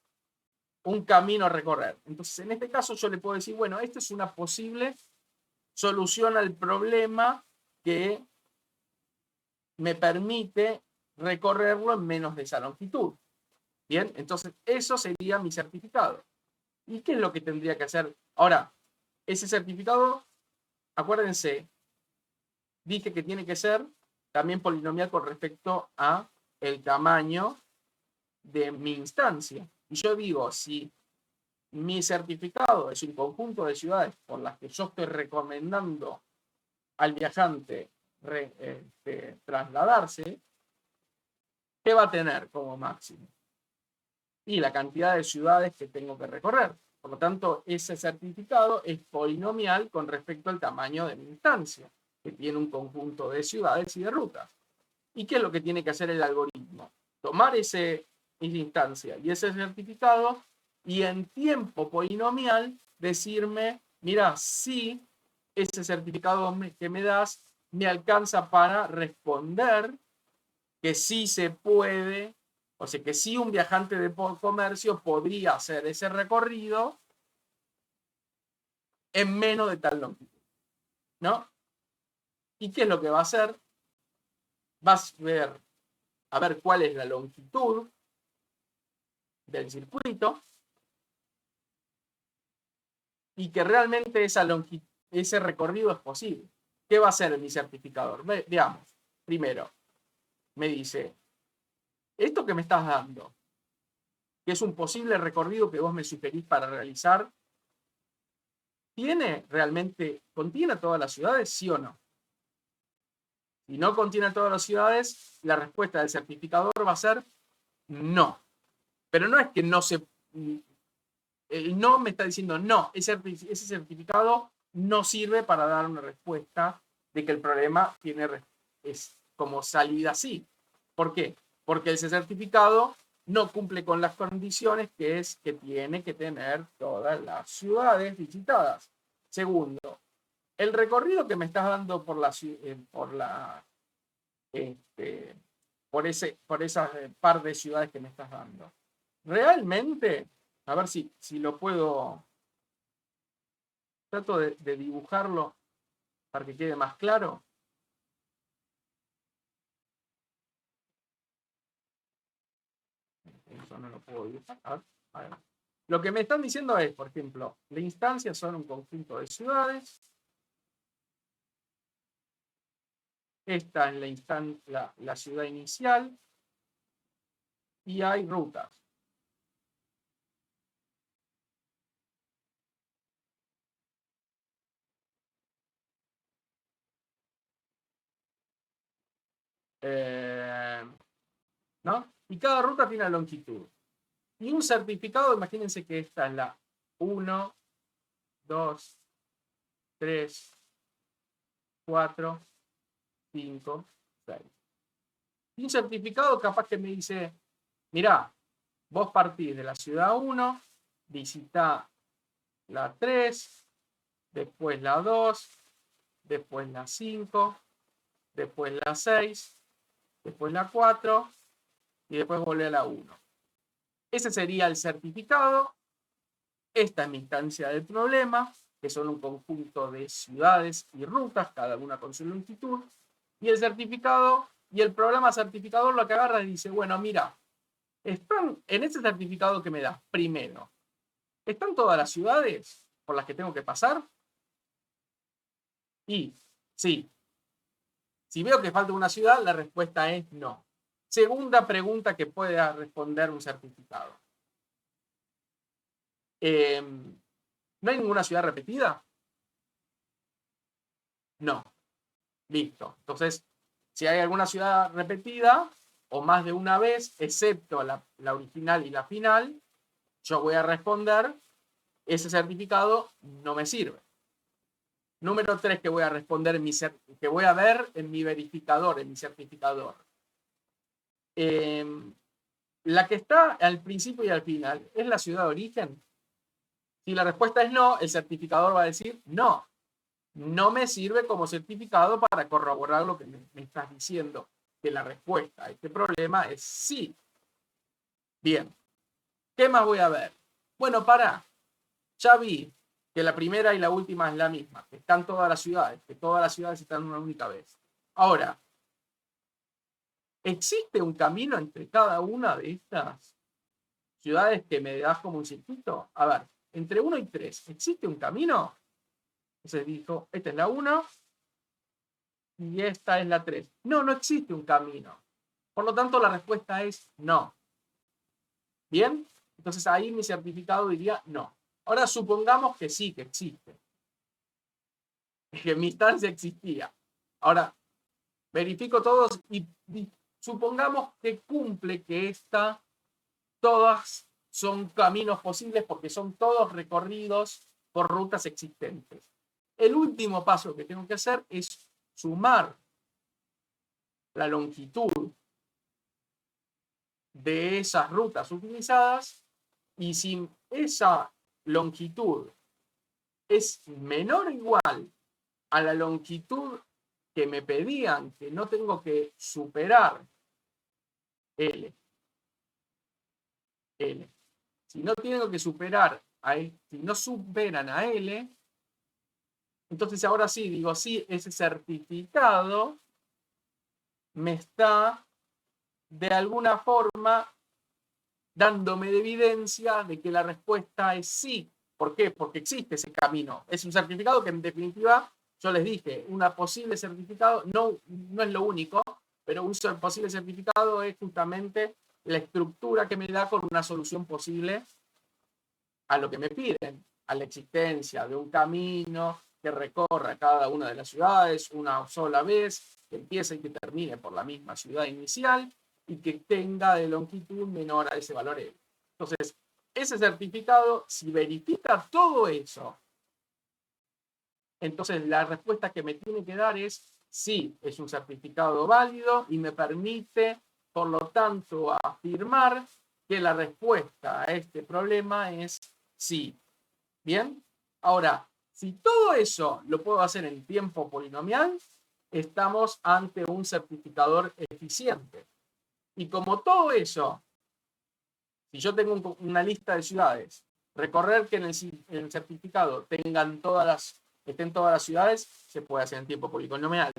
un camino a recorrer. Entonces, en este caso yo le puedo decir, bueno, esta es una posible solución al problema que me permite recorrerlo en menos de esa longitud. Bien, entonces eso sería mi certificado. ¿Y qué es lo que tendría que hacer? Ahora, ese certificado, acuérdense, dije que tiene que ser también polinomial con respecto a el tamaño de mi instancia. Y yo digo, si mi certificado es un conjunto de ciudades por las que yo estoy recomendando al viajante trasladarse, ¿qué va a tener como máximo? Y la cantidad de ciudades que tengo que recorrer. Por lo tanto, ese certificado es polinomial con respecto al tamaño de mi instancia, que tiene un conjunto de ciudades y de rutas. ¿Y qué es lo que tiene que hacer el algoritmo? Tomar esa instancia y ese certificado y en tiempo polinomial decirme, mira, si ese certificado que me das me alcanza para responder que sí se puede, o sea, que sí un viajante de comercio podría hacer ese recorrido en menos de tal longitud, ¿no? ¿Y qué es lo que va a hacer? Vas a ver cuál es la longitud del circuito y que realmente ese recorrido es posible. ¿Qué va a hacer mi certificador? Veamos. Primero, me dice, esto que me estás dando, que es un posible recorrido que vos me sugerís para realizar, ¿contiene todas las ciudades, sí o no? Si no contiene todas las ciudades, la respuesta del certificador va a ser no. Pero no es que no se... El no me está diciendo no, ese certificado no sirve para dar una respuesta de que el problema es como salida así. ¿Por qué? Porque ese certificado no cumple con las condiciones que es que tiene que tener todas las ciudades visitadas. Segundo, el recorrido que me estás dando por esa par de ciudades que me estás dando, realmente, a ver si lo puedo, trato de dibujarlo para que quede más claro. Eso no lo puedo dibujar. A ver. Lo que me están diciendo es, por ejemplo, la instancia son un conjunto de ciudades. Esta es la ciudad inicial. Y hay rutas. ¿No? Y cada ruta tiene una longitud. Y un certificado, imagínense que esta es la 1, 2, 3, 4, 5, 6. Y un certificado capaz que me dice, mirá, vos partís de la ciudad 1, visitá la 3, después la 2, después la 5, después la 6, después la 4 y después volver a la 1. Ese sería el certificado. Esta es mi instancia del problema, que son un conjunto de ciudades y rutas, cada una con su longitud. Y el certificado y el programa certificador lo que agarra y dice, bueno, mira, están en ese certificado que me das, primero, ¿están todas las ciudades por las que tengo que pasar? Y sí. Si veo que falta una ciudad, la respuesta es no. Segunda pregunta que pueda responder un certificado. ¿No hay ninguna ciudad repetida? No. Listo. Entonces, si hay alguna ciudad repetida, o más de una vez, excepto la original y la final, yo voy a responder, ese certificado no me sirve. Número 3 que voy a responder, que voy a ver en mi verificador, en mi certificador. La que está al principio y al final, ¿es la ciudad de origen? Si la respuesta es no, el certificador va a decir no. No me sirve como certificado para corroborar lo que me estás diciendo, que la respuesta a este problema es sí. Bien. ¿Qué más voy a ver? Bueno, ya vi que la primera y la última es la misma, que están todas las ciudades, que todas las ciudades están una única vez. Ahora, ¿existe un camino entre cada una de estas ciudades que me das como un circuito? A ver, entre 1 y 3, ¿existe un camino? Entonces dijo, esta es la 1 y esta es la 3. No, no existe un camino. Por lo tanto, la respuesta es no. ¿Bien? Entonces ahí mi certificado diría no. Ahora supongamos que sí, que existe. Que mi instancia existía. Ahora, verifico todos y supongamos que cumple que todas son caminos posibles porque son todos recorridos por rutas existentes. El último paso que tengo que hacer es sumar la longitud de esas rutas utilizadas y si esa longitud es menor o igual a la longitud que me pedían, que no tengo que superar L. Si no tengo que superar si no superan a L, entonces ahora sí, digo, sí, ese certificado me está de alguna forma dándome de evidencia de que la respuesta es sí, ¿Por qué? Porque existe ese camino. Es un certificado que en definitiva, yo les dije, una posible certificado, no es lo único, pero un posible certificado es justamente la estructura que me da con una solución posible a lo que me piden, a la existencia de un camino que recorra cada una de las ciudades una sola vez, que empiece y que termine por la misma ciudad inicial y que tenga de longitud menor a ese valor E. Entonces, ese certificado, si verifica todo eso, entonces la respuesta que me tiene que dar es sí, es un certificado válido y me permite, por lo tanto, afirmar que la respuesta a este problema es sí. ¿Bien? Ahora, si todo eso lo puedo hacer en tiempo polinomial, estamos ante un certificador eficiente. Y como todo eso, si yo tengo una lista de ciudades, recorrer que en el certificado estén todas las ciudades, se puede hacer en tiempo polinomial.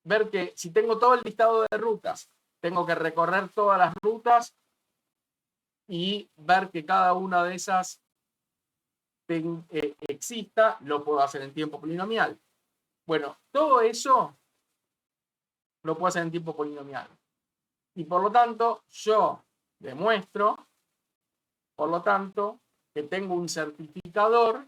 Ver que si tengo todo el listado de rutas, tengo que recorrer todas las rutas y ver que cada una de esas exista, lo puedo hacer en tiempo polinomial. Bueno, todo eso lo puedo hacer en tiempo polinomial. Y por lo tanto, yo demuestro, por lo tanto, que tengo un certificador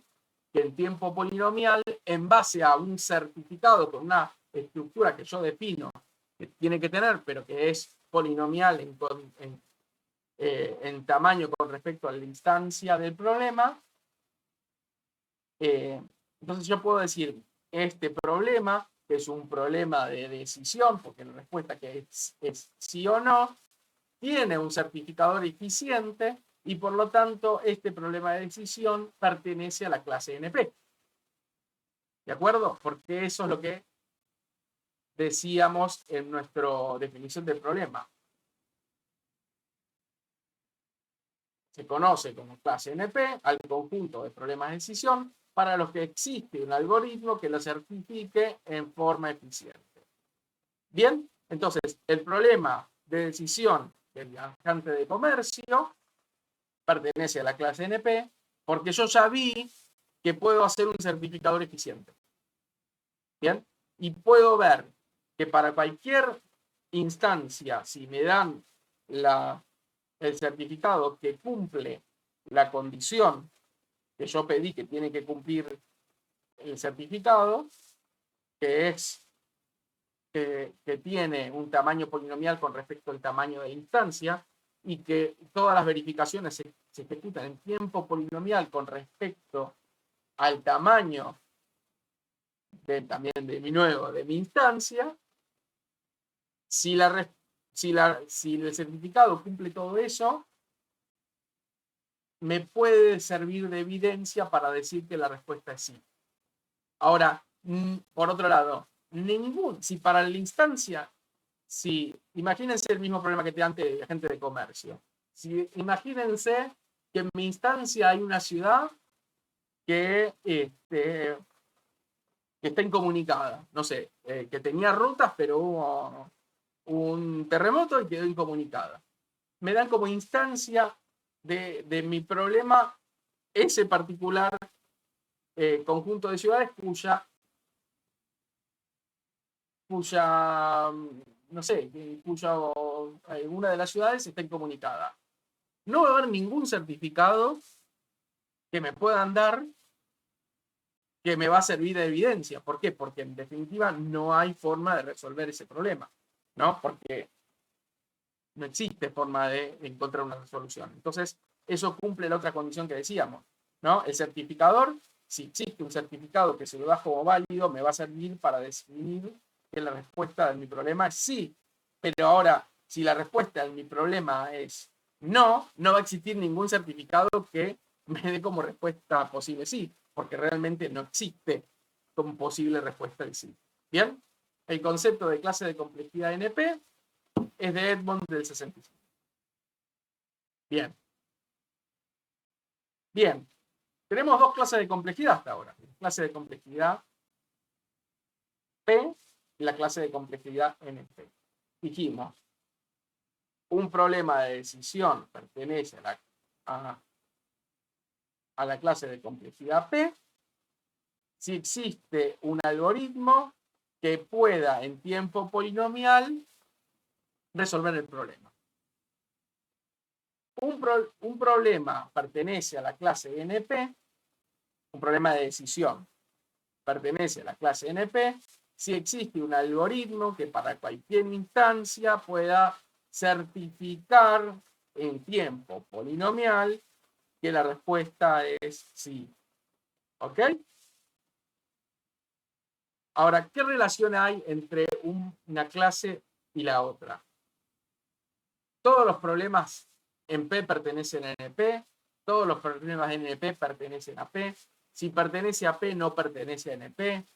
que en tiempo polinomial, en base a un certificado con una estructura que yo defino, que tiene que tener, pero que es polinomial en tamaño con respecto a la instancia del problema, entonces yo puedo decir, este problema, que es un problema de decisión, porque la respuesta que es sí o no, tiene un certificador eficiente y por lo tanto este problema de decisión pertenece a la clase NP. ¿De acuerdo? Porque eso es lo que decíamos en nuestra definición del problema. Se conoce como clase NP al conjunto de problemas de decisión para los que existe un algoritmo que lo certifique en forma eficiente. Bien, entonces el problema de decisión del viajante de comercio pertenece a la clase NP porque yo ya vi que puedo hacer un certificador eficiente. Bien, y puedo ver que para cualquier instancia, si me dan el certificado que cumple la condición que yo pedí que tiene que cumplir el certificado, que es que tiene un tamaño polinomial con respecto al tamaño de la instancia y que todas las verificaciones se ejecutan en tiempo polinomial con respecto al tamaño también de mi instancia, si el certificado cumple todo eso, me puede servir de evidencia para decir que la respuesta es sí. Ahora, por otro lado, si para la instancia, imagínense el mismo problema que te antes de agente de comercio. Imagínense que en mi instancia hay una ciudad que está incomunicada. No sé, que tenía rutas, pero hubo un terremoto y quedó incomunicada. Me dan como instancia de mi problema ese particular conjunto de ciudades cuya no sé, cuya una de las ciudades está incomunicada. No va a haber ningún certificado que me puedan dar que me va a servir de evidencia. ¿Por qué? Porque en definitiva no hay forma de resolver ese problema, ¿no? Porque no existe forma de encontrar una resolución. Entonces, eso cumple la otra condición que decíamos, ¿no? El certificador, si existe un certificado que se lo da como válido, me va a servir para definir que la respuesta de mi problema es sí. Pero ahora, si la respuesta de mi problema es no, no va a existir ningún certificado que me dé como respuesta posible sí, porque realmente no existe como posible respuesta de sí. ¿Bien? El concepto de clase de complejidad NP es de Edmond del 65. Bien. Bien. Tenemos dos clases de complejidad hasta ahora. La clase de complejidad P y la clase de complejidad NP. Dijimos, un problema de decisión pertenece a a la clase de complejidad P si existe un algoritmo que pueda en tiempo polinomial resolver el problema. Un problema pertenece a la clase NP, un problema de decisión pertenece a la clase NP si existe un algoritmo que para cualquier instancia pueda certificar en tiempo polinomial que la respuesta es sí. ¿Ok? Ahora, ¿qué relación hay entre una clase y la otra? Todos los problemas en P pertenecen a NP, todos los problemas en NP pertenecen a P. Si pertenece a P, no pertenece a NP.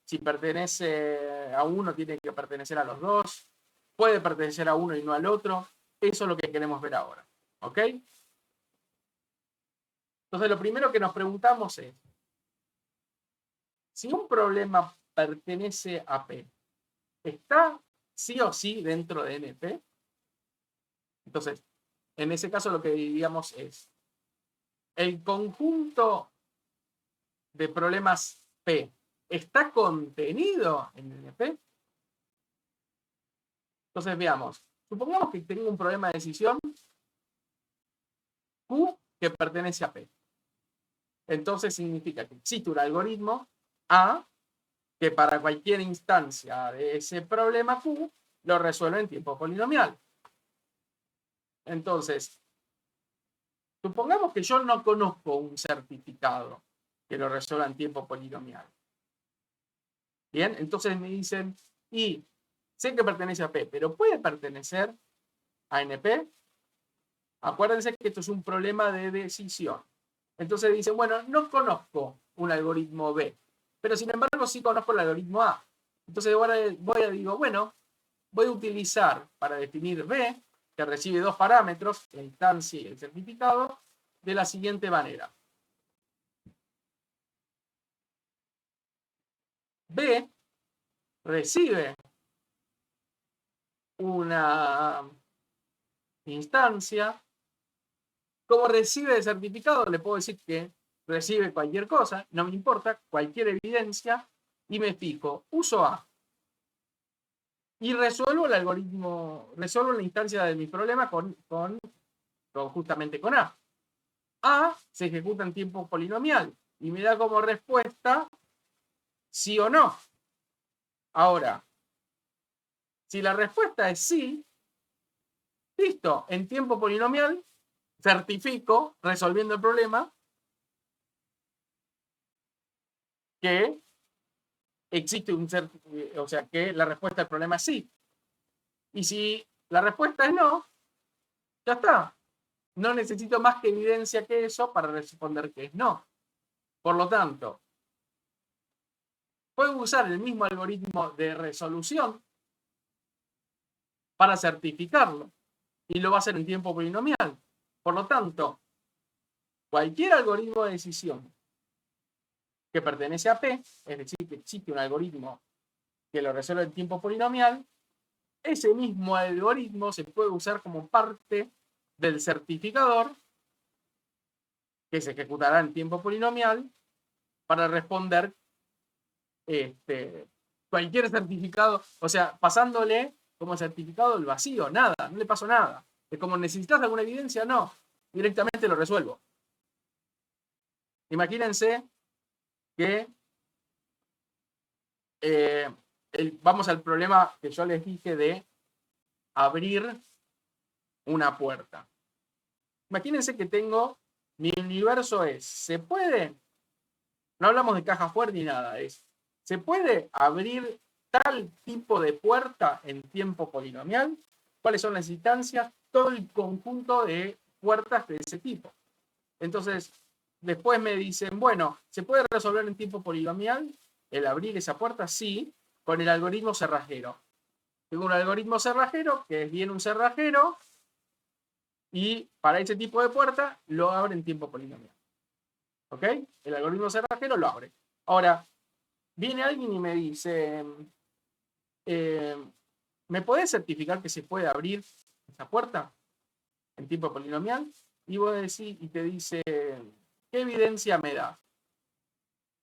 Si pertenece a uno, tiene que pertenecer a los dos. Puede pertenecer a uno y no al otro. Eso es lo que queremos ver ahora. ¿Ok? Entonces, lo primero que nos preguntamos es, si un problema pertenece a P, ¿está sí o sí dentro de NP? Entonces, en ese caso lo que diríamos es, el conjunto de problemas P está contenido en NP. Entonces, veamos, supongamos que tengo un problema de decisión Q que pertenece a P. Entonces significa que existe un algoritmo A que para cualquier instancia de ese problema Q lo resuelve en tiempo polinomial. Entonces, supongamos que yo no conozco un certificado que lo resuelva en tiempo polinomial. Bien, entonces me dicen, y sé que pertenece a P, pero ¿puede pertenecer a NP? Acuérdense que esto es un problema de decisión. Entonces dicen, bueno, no conozco un algoritmo B, pero sin embargo sí conozco el algoritmo A. Entonces digo, bueno, voy a utilizar para definir B, que recibe dos parámetros, la instancia y el certificado, de la siguiente manera. B recibe una instancia. Como recibe el certificado, le puedo decir que recibe cualquier cosa, no me importa, cualquier evidencia, y me fijo, uso A. Y resuelvo el algoritmo, resuelvo la instancia de mi problema justamente con A. A se ejecuta en tiempo polinomial y me da como respuesta sí o no. Ahora, si la respuesta es sí, listo, en tiempo polinomial certifico, resolviendo el problema, que existe o sea, que la respuesta al problema es sí. Y si la respuesta es no, ya está. No necesito más que evidencia que eso para responder que es no. Por lo tanto, puedo usar el mismo algoritmo de resolución para certificarlo. Y lo va a hacer en tiempo polinomial. Por lo tanto, cualquier algoritmo de decisión que pertenece a P, es decir, que existe un algoritmo que lo resuelve en tiempo polinomial, ese mismo algoritmo se puede usar como parte del certificador que se ejecutará en tiempo polinomial para responder cualquier certificado, o sea, pasándole como certificado el vacío, nada, no le pasó nada. Es como, ¿necesitas alguna evidencia? No, directamente lo resuelvo. Imagínense que vamos al problema que yo les dije de abrir una puerta. Imagínense que mi universo es, ¿se puede? No hablamos de caja fuerte ni nada, ¿se puede abrir tal tipo de puerta en tiempo polinomial? ¿Cuáles son las instancias? Todo el conjunto de puertas de ese tipo. Entonces, después me dicen, bueno, ¿se puede resolver en tiempo polinomial el abrir esa puerta? Sí, con el algoritmo cerrajero. Tengo un algoritmo cerrajero, que es bien un cerrajero, y para ese tipo de puerta lo abre en tiempo polinomial. ¿Ok? El algoritmo cerrajero lo abre. Ahora, viene alguien y me dice, ¿me podés certificar que se puede abrir esa puerta en tiempo polinomial? Y vos decís, y te dice, ¿qué evidencia me das?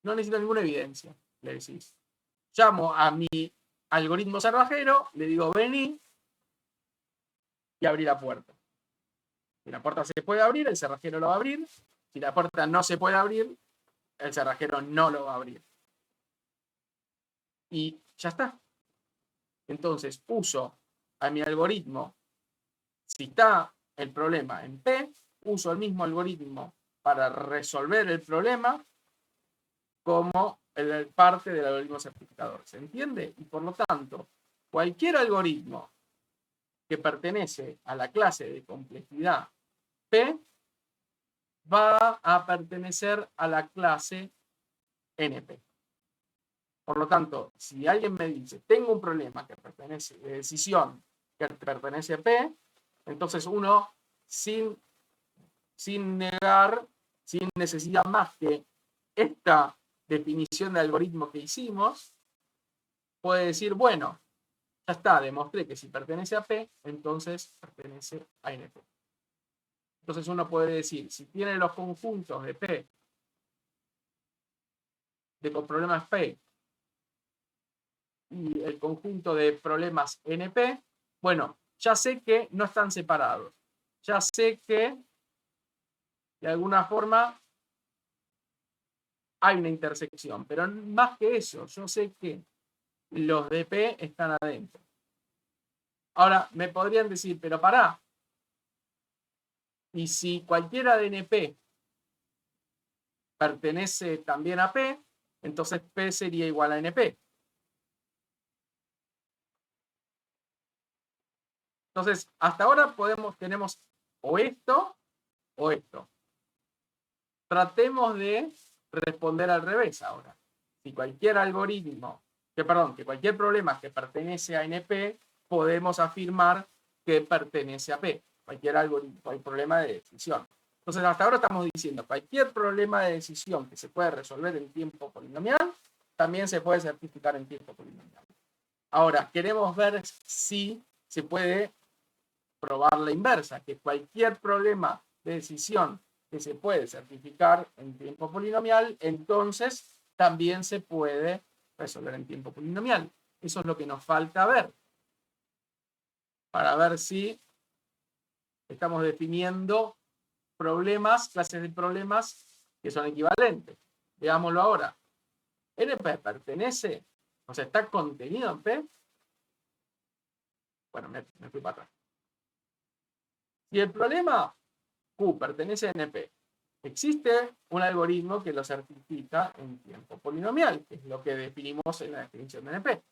No necesito ninguna evidencia, le decís. Llamo a mi algoritmo cerrajero, le digo vení y abrí la puerta. Si la puerta se puede abrir, el cerrajero lo va a abrir. Si la puerta no se puede abrir, el cerrajero no lo va a abrir. Y ya está. Entonces uso a mi algoritmo. Si está el problema en P, uso el mismo algoritmo para resolver el problema como parte del algoritmo certificador. ¿Se entiende? Y por lo tanto, cualquier algoritmo que pertenece a la clase de complejidad P va a pertenecer a la clase NP. Por lo tanto, si alguien me dice, tengo un problema que pertenece de decisión que pertenece a P, entonces uno, sin negar, sin necesidad más que esta definición de algoritmo que hicimos, puede decir, bueno, ya está, demostré que si pertenece a P, entonces pertenece a NP. Entonces uno puede decir, si tiene los conjuntos de P, de problemas P, y el conjunto de problemas NP, bueno, ya sé que no están separados. Ya sé que de alguna forma hay una intersección, pero más que eso, yo sé que los de P están adentro. Ahora, me podrían decir, pero pará, y si cualquiera de NP pertenece también a P, entonces P sería igual a NP. Entonces, hasta ahora tenemos o esto o esto. Tratemos de responder al revés ahora. Si cualquier algoritmo, que cualquier problema que pertenece a NP, podemos afirmar que pertenece a P. Cualquier algoritmo, cualquier problema de decisión. Entonces, hasta ahora estamos diciendo cualquier problema de decisión que se puede resolver en tiempo polinomial, también se puede certificar en tiempo polinomial. Ahora, queremos ver si se puede probar la inversa, que cualquier problema de decisión que se puede certificar en tiempo polinomial, entonces también se puede resolver en tiempo polinomial. Eso es lo que nos falta ver. Para ver si estamos definiendo problemas, clases de problemas que son equivalentes. Veámoslo ahora. ¿NP pertenece? O sea, ¿está contenido en P? Bueno, me fui para atrás. Si el problema Q pertenece a NP, existe un algoritmo que lo certifica en tiempo polinomial, que es lo que definimos en la definición de NP.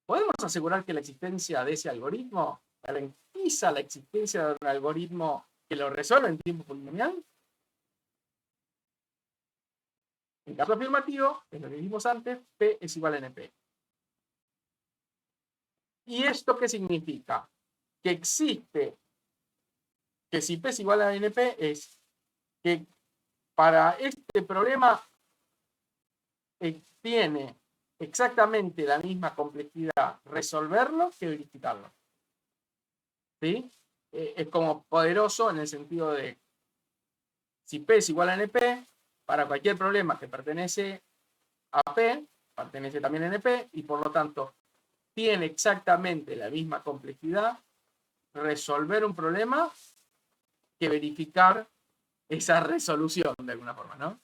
¿Podemos asegurar que la existencia de ese algoritmo garantiza la existencia de un algoritmo que lo resuelve en tiempo polinomial? En caso afirmativo, es lo que dijimos antes, P es igual a NP. ¿Y esto qué significa? Que existe, que si P es igual a NP es que para este problema tiene exactamente la misma complejidad resolverlo que verificarlo. ¿Sí? Es como poderoso en el sentido de si P es igual a NP, para cualquier problema que pertenece a P, pertenece también a NP, y por lo tanto tiene exactamente la misma complejidad resolver un problema que verificar esa resolución de alguna forma, ¿no?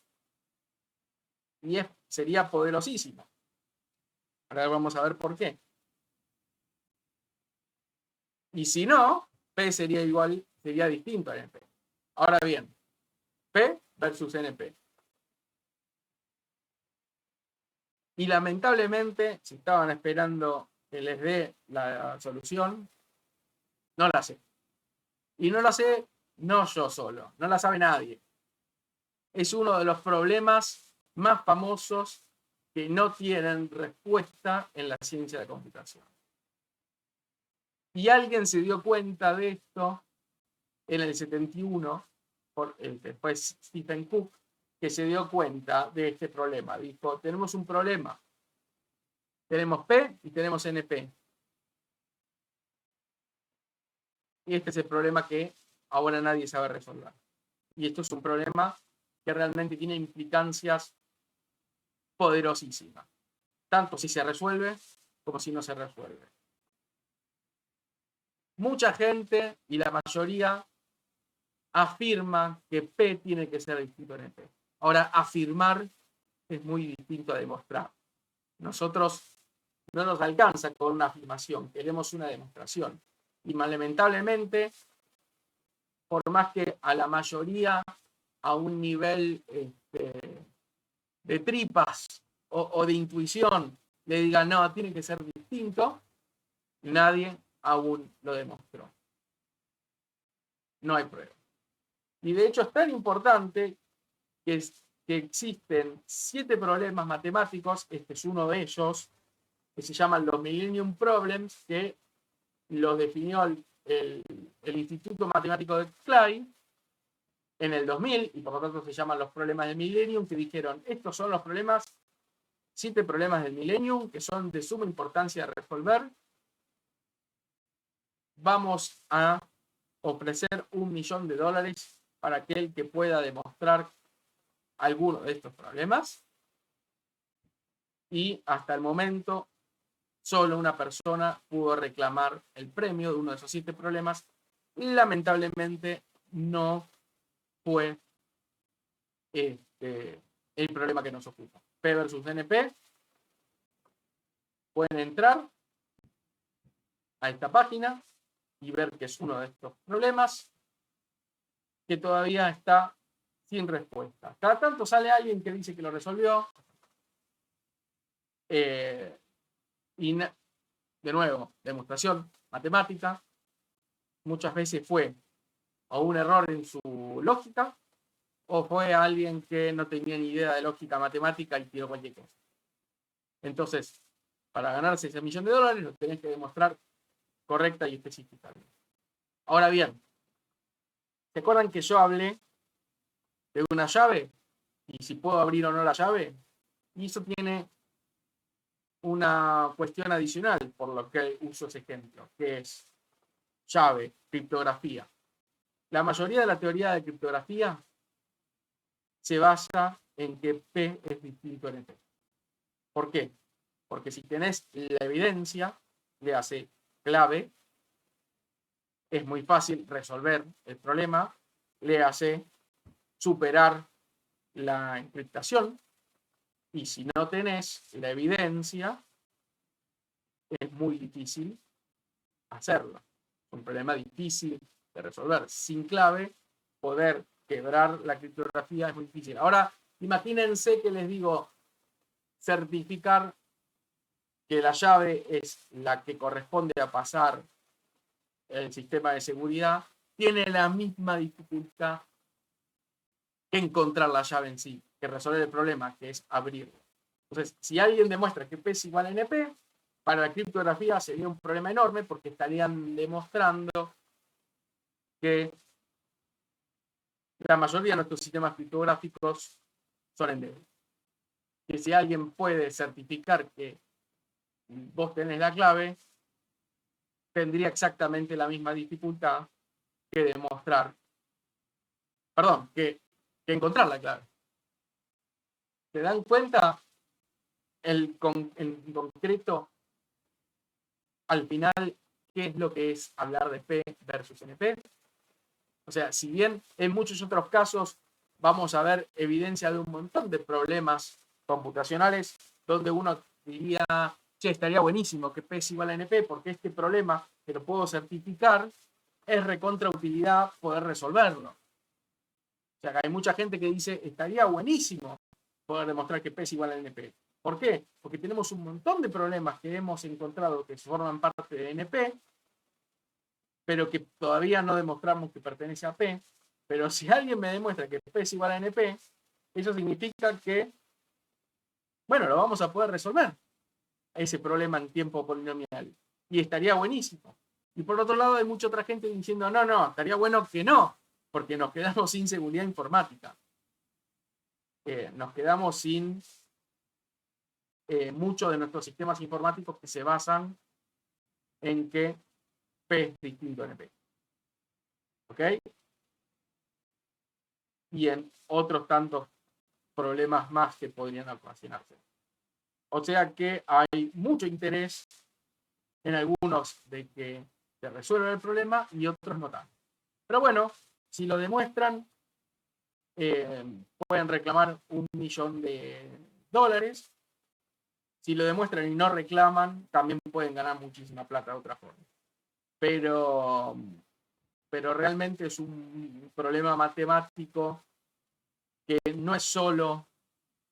Y sería poderosísimo. Ahora vamos a ver por qué. Y si no, P sería distinto a NP. Ahora bien, P versus NP. Y lamentablemente, si estaban esperando que les dé la solución, no la sé. Y no la sé, no yo solo, no la sabe nadie. Es uno de los problemas más famosos que no tienen respuesta en la ciencia de la computación. Y alguien se dio cuenta de esto en el 71, después Stephen Cook, que se dio cuenta de este problema. Dijo, tenemos un problema. Tenemos P y tenemos NP. Y este es el problema que ahora nadie sabe resolver. Y esto es un problema que realmente tiene implicancias poderosísimas, tanto si se resuelve como si no se resuelve. Mucha gente, y la mayoría, afirma que P tiene que ser distinto en P. Ahora, afirmar es muy distinto a demostrar. Nosotros no nos alcanza con una afirmación, queremos una demostración. Y lamentablemente, por más que a la mayoría, a un nivel de tripas o de intuición, le digan, no, tiene que ser distinto, nadie aún lo demostró. No hay prueba. Y de hecho es tan importante que existen 7 problemas matemáticos, este es uno de ellos, que se llaman los Millennium Problems, que los definió el Instituto Matemático de Clay en el 2000, y por lo tanto se llaman los problemas del Millennium, que dijeron, estos son los problemas, 7 problemas del Millennium, que son de suma importancia de resolver. Vamos a ofrecer $1 millón para aquel que pueda demostrar alguno de estos problemas. Y hasta el momento, solo una persona pudo reclamar el premio de uno de esos 7 problemas. Lamentablemente, no fue el problema que nos ocupa. P versus NP. Pueden entrar a esta página y ver que es uno de estos problemas que todavía está sin respuesta. Cada tanto sale alguien que dice que lo resolvió. Y de nuevo, demostración matemática. Muchas veces fue o un error en su lógica o fue alguien que no tenía ni idea de lógica matemática y tiró cualquier cosa. Entonces, para ganarse ese $1 millón, lo tenés que demostrar correcta y específicamente. Ahora bien, ¿se acuerdan que yo hablé de una llave? Y si puedo abrir o no la llave. Y eso tiene una cuestión adicional por lo que uso ese ejemplo, que es llave, criptografía. La mayoría de la teoría de criptografía se basa en que P es distinto en P. ¿Por qué? Porque si tenés la evidencia, le hace clave, es muy fácil resolver el problema, le hace superar la encriptación, y si no tenés la evidencia, es muy difícil hacerlo. Es un problema difícil de resolver. Sin clave, poder quebrar la criptografía es muy difícil. Ahora, imagínense que les digo certificar que la llave es la que corresponde a pasar el sistema de seguridad, tiene la misma dificultad que encontrar la llave en sí, que resolver el problema, que es abrirlo. Entonces, si alguien demuestra que P es igual a NP, para la criptografía sería un problema enorme porque estarían demostrando que la mayoría de nuestros sistemas criptográficos son endebles. Que si alguien puede certificar que vos tenés la clave, tendría exactamente la misma dificultad que demostrar, perdón, que encontrar la clave. ¿Se dan cuenta en concreto, al final, qué es lo que es hablar de P versus NP? O sea, si bien en muchos otros casos vamos a ver evidencia de un montón de problemas computacionales donde uno diría, che, estaría buenísimo que P es igual a NP porque este problema que lo puedo certificar es recontra utilidad poder resolverlo. O sea, que hay mucha gente que dice, estaría buenísimo poder demostrar que P es igual a NP. ¿Por qué? Porque tenemos un montón de problemas que hemos encontrado que forman parte de NP, pero que todavía no demostramos que pertenece a P. Pero si alguien me demuestra que P es igual a NP, eso significa que, bueno, lo vamos a poder resolver, ese problema en tiempo polinomial. Y estaría buenísimo. Y por otro lado hay mucha otra gente diciendo, no, estaría bueno que no, porque nos quedamos sin seguridad informática. Nos quedamos sin muchos de nuestros sistemas informáticos que se basan en que P es distinto a NP. ¿Ok? y en otros tantos problemas más que podrían ocasionarse. O sea que hay mucho interés en algunos de que se resuelva el problema y otros no tanto. Pero bueno, si lo demuestran, pueden reclamar $1.000.000. Si lo demuestran y no reclaman, también pueden ganar muchísima plata de otra forma. Pero realmente es un problema matemático que no es solo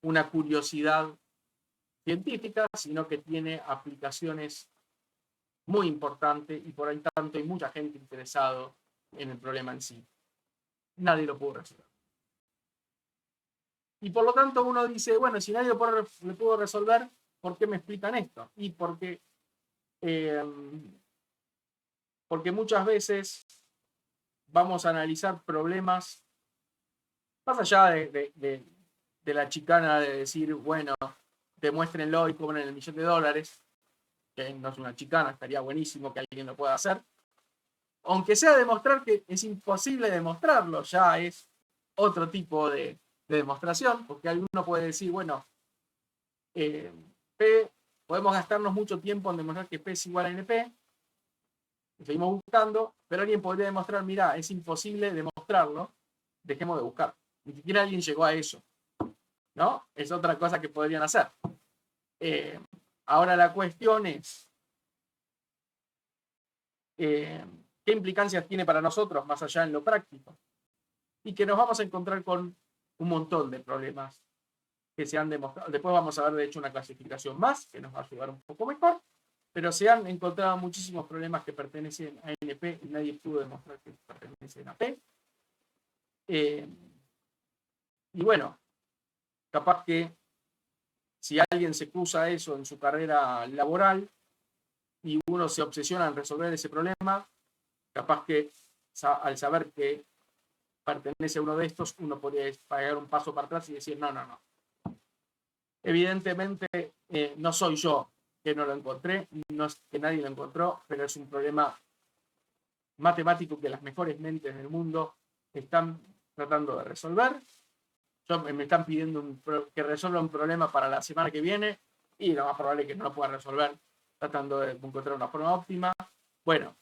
una curiosidad científica, sino que tiene aplicaciones muy importantes y por ahí tanto hay mucha gente interesada en el problema en sí. Nadie lo pudo resolver. Y por lo tanto uno dice, bueno, si nadie lo pudo resolver, ¿por qué me explican esto? Y porque muchas veces vamos a analizar problemas más allá de la chicana de decir, bueno, demuéstrenlo y cobren $1.000.000, que no es una chicana, estaría buenísimo que alguien lo pueda hacer. Aunque sea demostrar que es imposible demostrarlo, ya es otro tipo de demostración, porque alguno puede decir, bueno, P, podemos gastarnos mucho tiempo en demostrar que P es igual a NP, seguimos buscando, pero alguien podría demostrar, mira, es imposible demostrarlo, dejemos de buscar. Ni siquiera alguien llegó a eso, ¿no? Es otra cosa que podrían hacer. Ahora la cuestión es, ¿qué implicancias tiene para nosotros más allá en lo práctico? Y que nos vamos a encontrar con un montón de problemas que se han demostrado. Después vamos a ver, de hecho, una clasificación más que nos va a ayudar un poco mejor, pero se han encontrado muchísimos problemas que pertenecen a NP y nadie pudo demostrar que pertenecen a P. Y bueno, capaz que si alguien se cruza eso en su carrera laboral y uno se obsesiona en resolver ese problema, capaz que al saber que pertenece a uno de estos, uno podría pagar un paso para atrás y decir, no. Evidentemente, no soy yo que no lo encontré, no es que nadie lo encontró, pero es un problema matemático que las mejores mentes del mundo están tratando de resolver. Me están pidiendo que resuelva un problema para la semana que viene y lo más probable es que no lo pueda resolver tratando de encontrar una forma óptima. Bueno,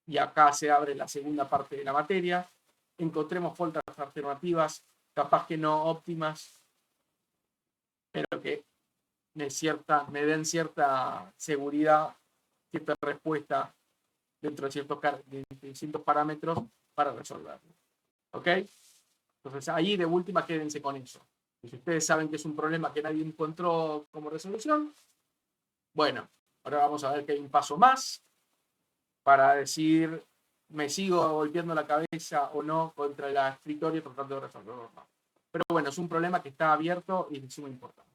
y acá se abre la segunda parte de la materia. Encontremos otras alternativas, capaz que no óptimas, pero que me den cierta seguridad, cierta respuesta dentro de ciertos parámetros para resolverlo. ¿Ok? Entonces ahí de última quédense con eso. Y si ustedes saben que es un problema que nadie encontró como resolución, bueno, ahora vamos a ver que hay un paso más para decir, me sigo golpeando la cabeza o no contra el escritorio tratando de resolverlo. Pero bueno, es un problema que está abierto y es muy importante.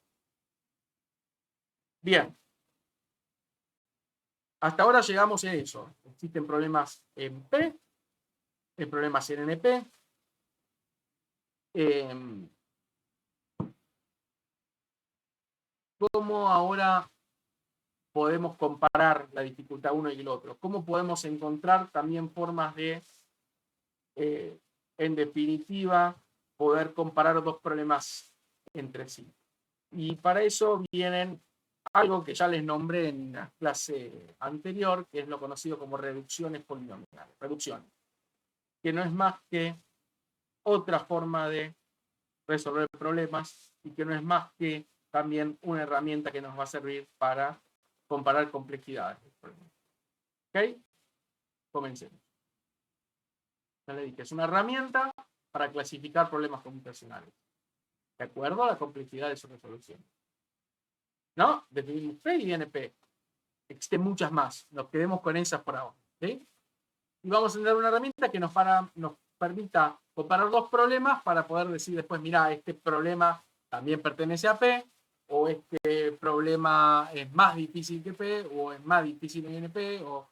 Bien. Hasta ahora llegamos a eso. Existen problemas en P, problemas en NP. ¿Cómo ahora podemos comparar la dificultad uno y el otro? ¿Cómo podemos encontrar también formas de, en definitiva, poder comparar dos problemas entre sí? Y para eso vienen algo que ya les nombré en la clase anterior, que es lo conocido como reducciones polinomiales. Reducciones, que no es más que otra forma de resolver problemas y que no es más que también una herramienta que nos va a servir para comparar complejidades. ¿Ok? Comencemos. Ya le dije, es una herramienta para clasificar problemas computacionales. ¿De acuerdo a la complejidad de su resolución? ¿No? Definimos P y viene P. Existen muchas más. Nos quedemos con esas por ahora. ¿Sí? Y vamos a tener una herramienta que nos permita comparar dos problemas para poder decir después, mira, este problema también pertenece a P, o este problema es más difícil que P, o es más difícil en NP, o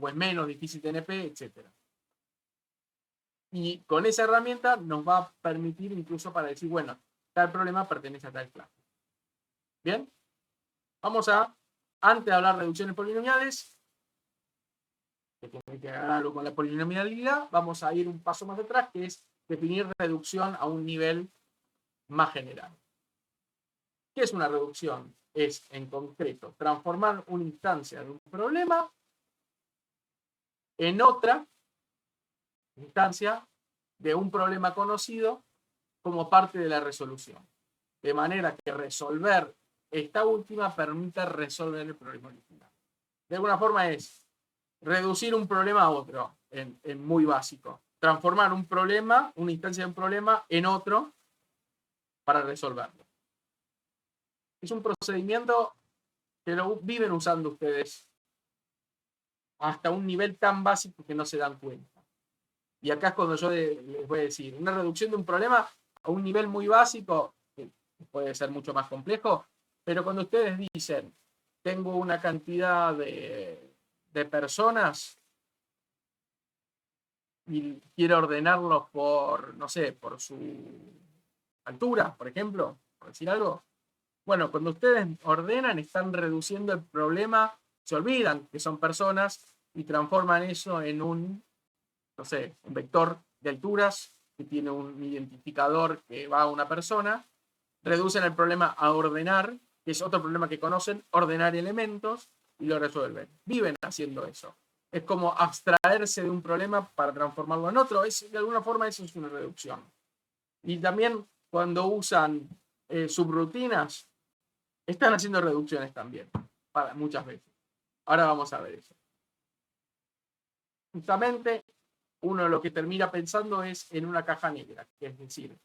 es menos difícil de NP, etc. Y con esa herramienta nos va a permitir incluso para decir, bueno, tal problema pertenece a tal clase. Bien, vamos a, antes de hablar de reducciones polinomiales, que tiene que ver algo con la polinomialidad, vamos a ir un paso más atrás, que es definir reducción a un nivel más general. ¿Qué es una reducción? Es, en concreto, transformar una instancia de un problema en otra instancia de un problema conocido como parte de la resolución. De manera que resolver esta última permite resolver el problema original. De alguna forma es reducir un problema a otro, en muy básico. Transformar un problema, una instancia de un problema, en otro para resolverlo. Es un procedimiento que lo viven usando ustedes hasta un nivel tan básico que no se dan cuenta. Y acá es cuando yo les voy a decir, una reducción de un problema a un nivel muy básico, que puede ser mucho más complejo, pero cuando ustedes dicen, tengo una cantidad de personas y quiero ordenarlos por, no sé, por su altura, por ejemplo, por decir algo. Bueno, cuando ustedes ordenan, están reduciendo el problema, se olvidan que son personas y transforman eso en un, no sé, un vector de alturas que tiene un identificador que va a una persona. Reducen el problema a ordenar, que es otro problema que conocen, ordenar elementos, y lo resuelven. Viven haciendo eso. Es como abstraerse de un problema para transformarlo en otro. De alguna forma eso es una reducción. Y también cuando usan subrutinas, están haciendo reducciones también, muchas veces. Ahora vamos a ver eso. Justamente, uno lo que termina pensando es en una caja negra. Es decir,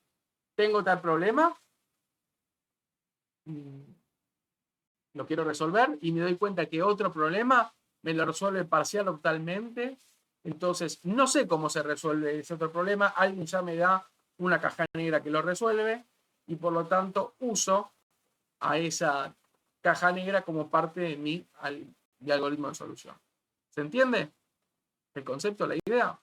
tengo tal problema, lo quiero resolver y me doy cuenta que otro problema me lo resuelve parcial o totalmente. Entonces, no sé cómo se resuelve ese otro problema. Alguien ya me da una caja negra que lo resuelve y por lo tanto uso a esa caja negra como parte de mi algoritmo de solución. ¿Se entiende el concepto, la idea?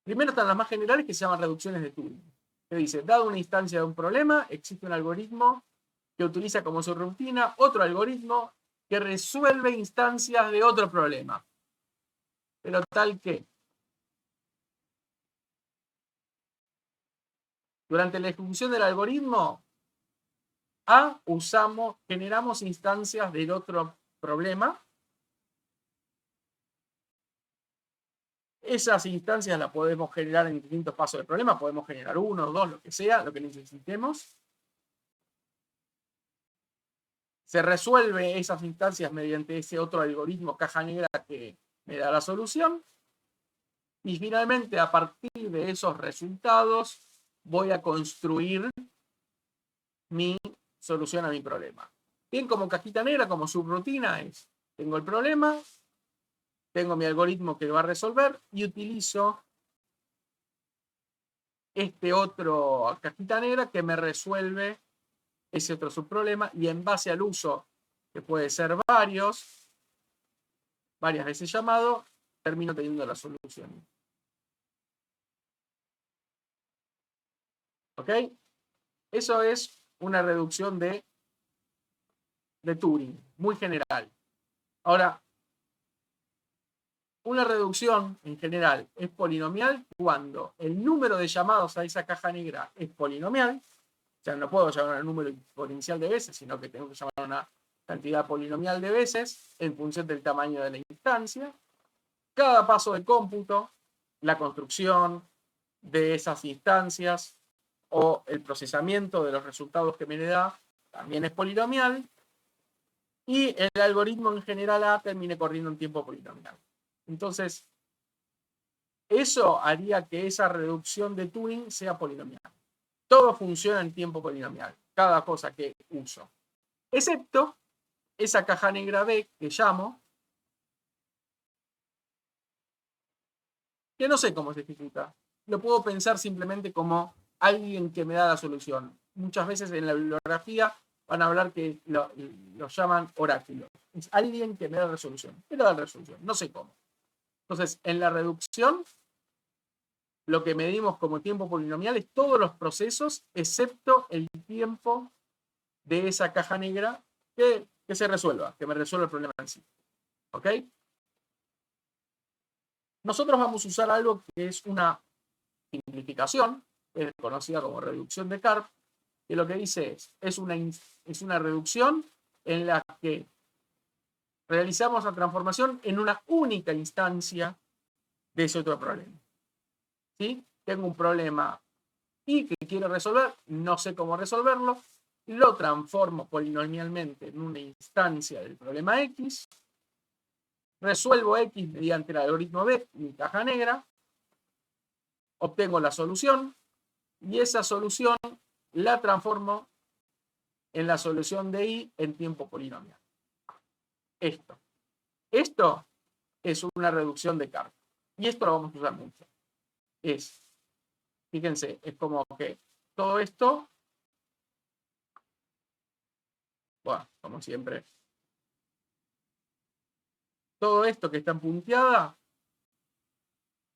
Primero están las más generales que se llaman reducciones de Turing. Que dice, dado una instancia de un problema, existe un algoritmo que utiliza como su rutina otro algoritmo que resuelve instancias de otro problema. Pero tal que durante la ejecución del algoritmo A generamos instancias del otro problema. Esas instancias las podemos generar en distintos pasos del problema. Podemos generar 1 o 2, lo que sea, lo que necesitemos. Se resuelve esas instancias mediante ese otro algoritmo caja negra que me da la solución. Y finalmente, a partir de esos resultados, voy a construir mi solución a mi problema. Bien, como cajita negra, como subrutina es, tengo el problema, tengo mi algoritmo que lo va a resolver y utilizo este otro cajita negra que me resuelve ese otro subproblema y en base al uso, que puede ser varias veces llamado, termino teniendo la solución. ¿Ok? Eso es una reducción de Turing, muy general. Ahora, una reducción en general es polinomial cuando el número de llamados a esa caja negra es polinomial. O sea, no puedo llamar a un número exponencial de veces, sino que tengo que llamar a una cantidad polinomial de veces en función del tamaño de la instancia. Cada paso de cómputo, la construcción de esas instancias o el procesamiento de los resultados que me da también es polinomial. Y el algoritmo en general A termine corriendo en tiempo polinomial. Entonces, eso haría que esa reducción de Turing sea polinomial. Todo funciona en tiempo polinomial, cada cosa que uso. Excepto esa caja negra B que llamo, que no sé cómo se ejecuta. Lo puedo pensar simplemente como alguien que me da la solución. Muchas veces en la bibliografía van a hablar que lo llaman oráculo. Es alguien que me da la resolución. Me da la resolución, no sé cómo. Entonces, en la reducción, lo que medimos como tiempo polinomial es todos los procesos, excepto el tiempo de esa caja negra que se resuelva, que me resuelva el problema en sí. ¿Ok? Nosotros vamos a usar algo que es una simplificación, es conocida como reducción de Karp, que lo que dice es una reducción en la que realizamos la transformación en una única instancia de ese otro problema. ¿Sí? Tengo un problema y que quiero resolver, no sé cómo resolverlo, lo transformo polinomialmente en una instancia del problema X, resuelvo X mediante el algoritmo B, mi caja negra, obtengo la solución y esa solución la transformo en la solución de Y en tiempo polinomial. Esto es una reducción de Karp. Y esto lo vamos a usar mucho. Fíjense, es como que todo esto, bueno, como siempre, todo esto que está en punteada,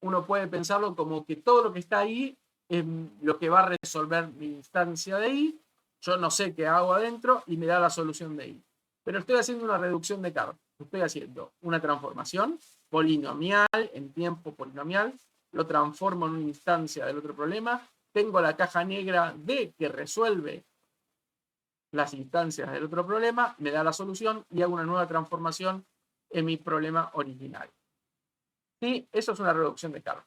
uno puede pensarlo como que todo lo que está ahí es lo que va a resolver mi instancia de Y. Yo no sé qué hago adentro y me da la solución de Y. Pero estoy haciendo una reducción de Karp. Estoy haciendo una transformación polinomial en tiempo polinomial. Lo transformo en una instancia del otro problema. Tengo la caja negra D que resuelve las instancias del otro problema, me da la solución y hago una nueva transformación en mi problema original. ¿Sí? Eso es una reducción de Karp.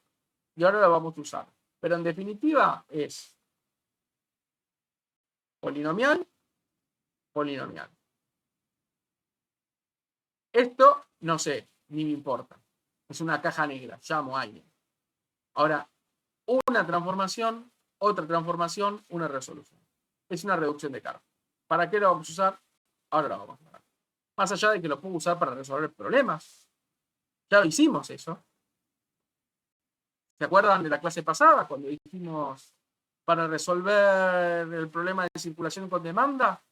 Y ahora lo vamos a usar. Pero en definitiva es polinomial, polinomial. Esto no sé, ni me importa. Es una caja negra, llamo a alguien. Ahora, una transformación, otra transformación, una resolución. Es una reducción de Karp. ¿Para qué lo vamos a usar? Ahora lo vamos a ver. Más allá de que lo puedo usar para resolver problemas. Ya lo hicimos eso. ¿Se acuerdan de la clase pasada cuando dijimos para resolver el problema de circulación con demanda,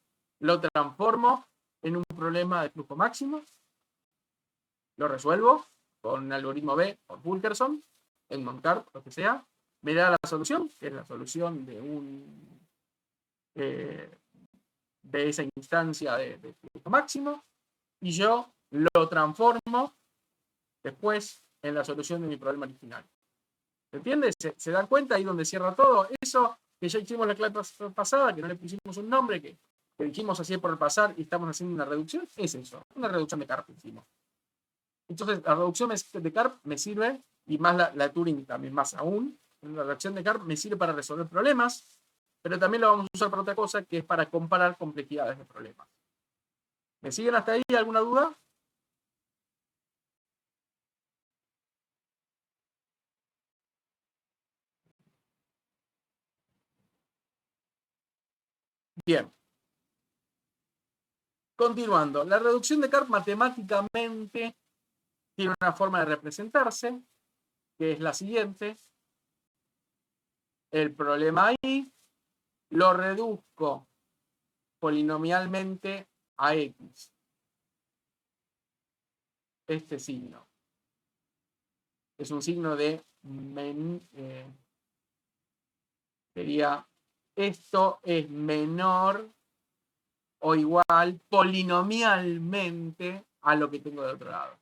lo transformo en un problema de flujo máximo? Lo resuelvo con el algoritmo B por Fulkerson, en Moncarp, lo que sea. Me da la solución, que es la solución de esa instancia de flujo máximo, y yo lo transformo después en la solución de mi problema original. ¿Se entiende? ¿Se dan cuenta ahí donde cierra todo? Eso que ya hicimos la clase pasada, que no le pusimos un nombre, que dijimos así por el pasar y estamos haciendo una reducción, es eso, una reducción de Karp hicimos. Entonces, la reducción de Karp me sirve, y más la Turing también más aún, la reducción de Karp me sirve para resolver problemas, pero también lo vamos a usar para otra cosa, que es para comparar complejidades de problemas. ¿Me siguen hasta ahí? ¿Alguna duda? Bien. Continuando, la reducción de Karp matemáticamente tiene una forma de representarse, que es la siguiente. El problema ahí lo reduzco polinomialmente a X. Este signo es un signo de sería esto es menor o igual polinomialmente a lo que tengo del otro lado.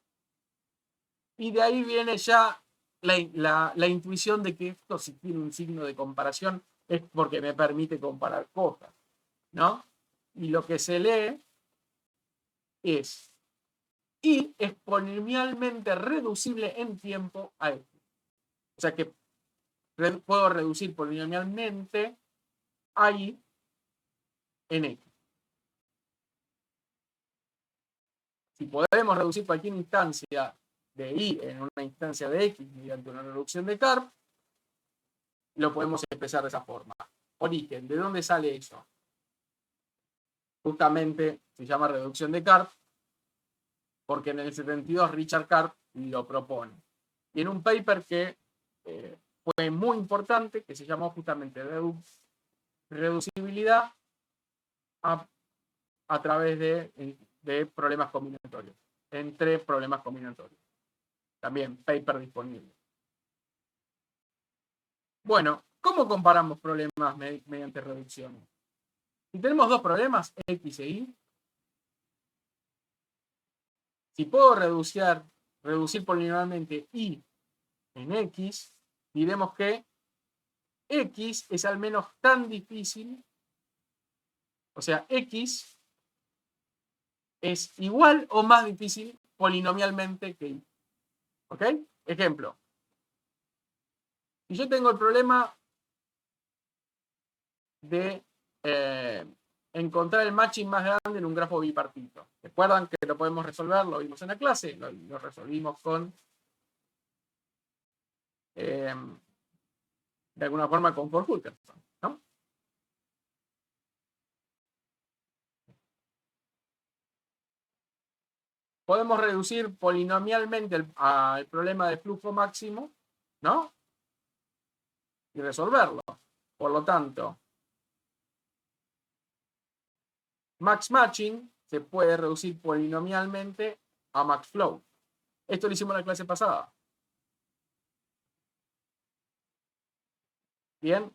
Y de ahí viene ya la intuición de que esto, si tiene un signo de comparación, es porque me permite comparar cosas, ¿no? Y lo que se lee es Y es polinomialmente reducible en tiempo a X. O sea que puedo reducir polinomialmente a Y en X. Si podemos reducir cualquier instancia de Y en una instancia de X mediante una reducción de Karp, lo podemos expresar de esa forma. Origen, ¿de dónde sale eso? Justamente se llama reducción de Karp porque en el 72 Richard Karp lo propone. Y en un paper que fue muy importante, que se llamó justamente reducibilidad a través de problemas combinatorios, entre problemas combinatorios. También paper disponible. Bueno, ¿cómo comparamos problemas mediante reducción? Si tenemos dos problemas, X e Y, si puedo reducir polinomialmente Y en X, diremos que X es al menos tan difícil, o sea, X es igual o más difícil polinomialmente que Y. ¿Ok? Ejemplo. Si yo tengo el problema de encontrar el matching más grande en un grafo bipartito. ¿Recuerdan que lo podemos resolver? Lo vimos en la clase, lo resolvimos con, de alguna forma, con Fulkerson, ¿no? Podemos reducir polinomialmente el problema de flujo máximo, ¿no? Y resolverlo. Por lo tanto, max matching se puede reducir polinomialmente a max flow. Esto lo hicimos en la clase pasada. Bien.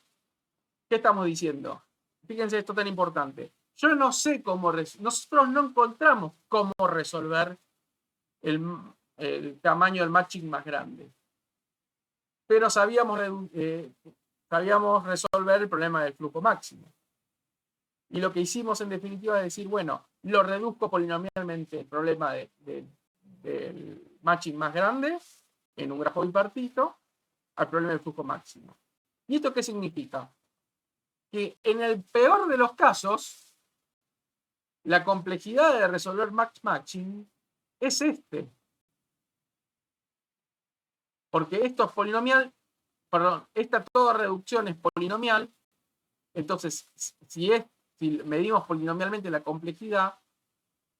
¿Qué estamos diciendo? Fíjense esto tan importante. Yo no sé cómo, nosotros no encontramos cómo resolver el tamaño del matching más grande. Pero sabíamos resolver el problema del flujo máximo. Y lo que hicimos en definitiva es decir, bueno, lo reduzco polinomialmente el problema del matching más grande en un grafo bipartito al problema del flujo máximo. ¿Y esto qué significa? Que en el peor de los casos, la complejidad de resolver max matching es este. Porque esto es polinomial, perdón, esta toda reducción es polinomial. Entonces, si medimos polinomialmente la complejidad,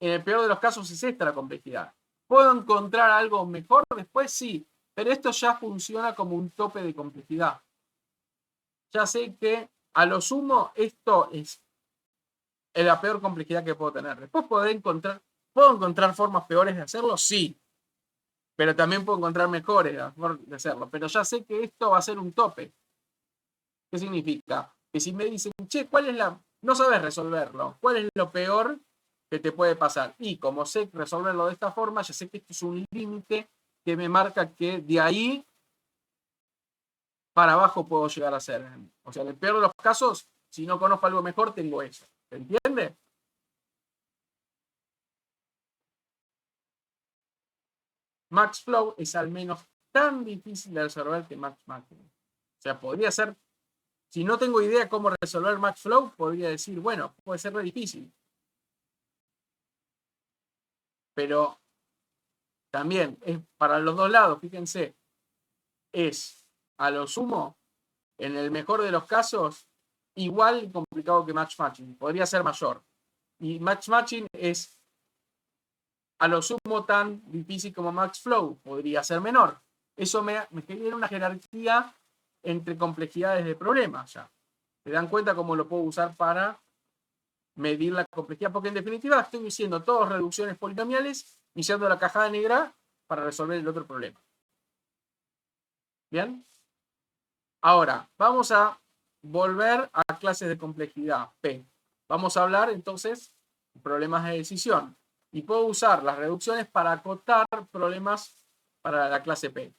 en el peor de los casos es esta la complejidad. ¿Puedo encontrar algo mejor después? Sí, pero esto ya funciona como un tope de complejidad. Ya sé que a lo sumo esto es la peor complejidad que puedo tener. Después ¿puedo encontrar formas peores de hacerlo? Sí. Pero también puedo encontrar mejores de hacerlo. Pero ya sé que esto va a ser un tope. ¿Qué significa? Que si me dicen, che, ¿cuál es no sabes resolverlo? ¿Cuál es lo peor que te puede pasar? Y como sé resolverlo de esta forma, ya sé que esto es un límite que me marca que de ahí para abajo puedo llegar a ser. O sea, en el peor de los casos, si no conozco algo mejor, tengo eso. ¿Se entiende? Max Flow es al menos tan difícil de resolver que Max Matching. O sea, podría ser, si no tengo idea cómo resolver Max Flow, podría decir, bueno, puede ser muy difícil. Pero también es para los dos lados, fíjense, es a lo sumo, en el mejor de los casos, igual complicado que Match Matching. Podría ser mayor. Y Match Matching es a lo sumo tan difícil como Max Flow, podría ser menor. Eso me genera una jerarquía entre complejidades de problemas ya. ¿Se dan cuenta cómo lo puedo usar para medir la complejidad? Porque en definitiva estoy diciendo todas reducciones polinomiales y usando la cajada negra para resolver el otro problema. ¿Bien? Ahora, vamos a volver a clases de complejidad P. Vamos a hablar entonces de problemas de decisión. Y puedo usar las reducciones para acotar problemas para la clase P.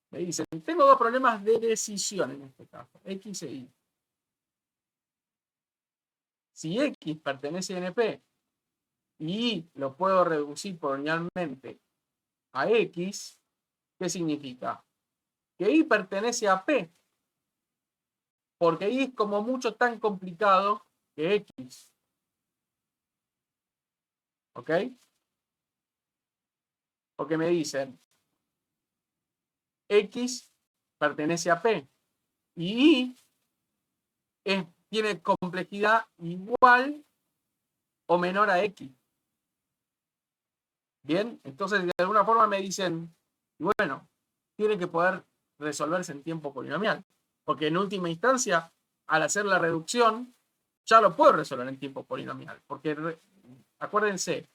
Me dicen, tengo dos problemas de decisión en este caso, X e Y. Si X pertenece a NP y Y lo puedo reducir polinomialmente a X, ¿qué significa? Que Y pertenece a P, porque Y es como mucho tan complicado que X. ¿Ok? Porque me dicen, X pertenece a P y Y tiene complejidad igual o menor a X. Bien, entonces de alguna forma me dicen, bueno, tiene que poder resolverse en tiempo polinomial, porque en última instancia, al hacer la reducción, ya lo puedo resolver en tiempo polinomial, porque acuérdense,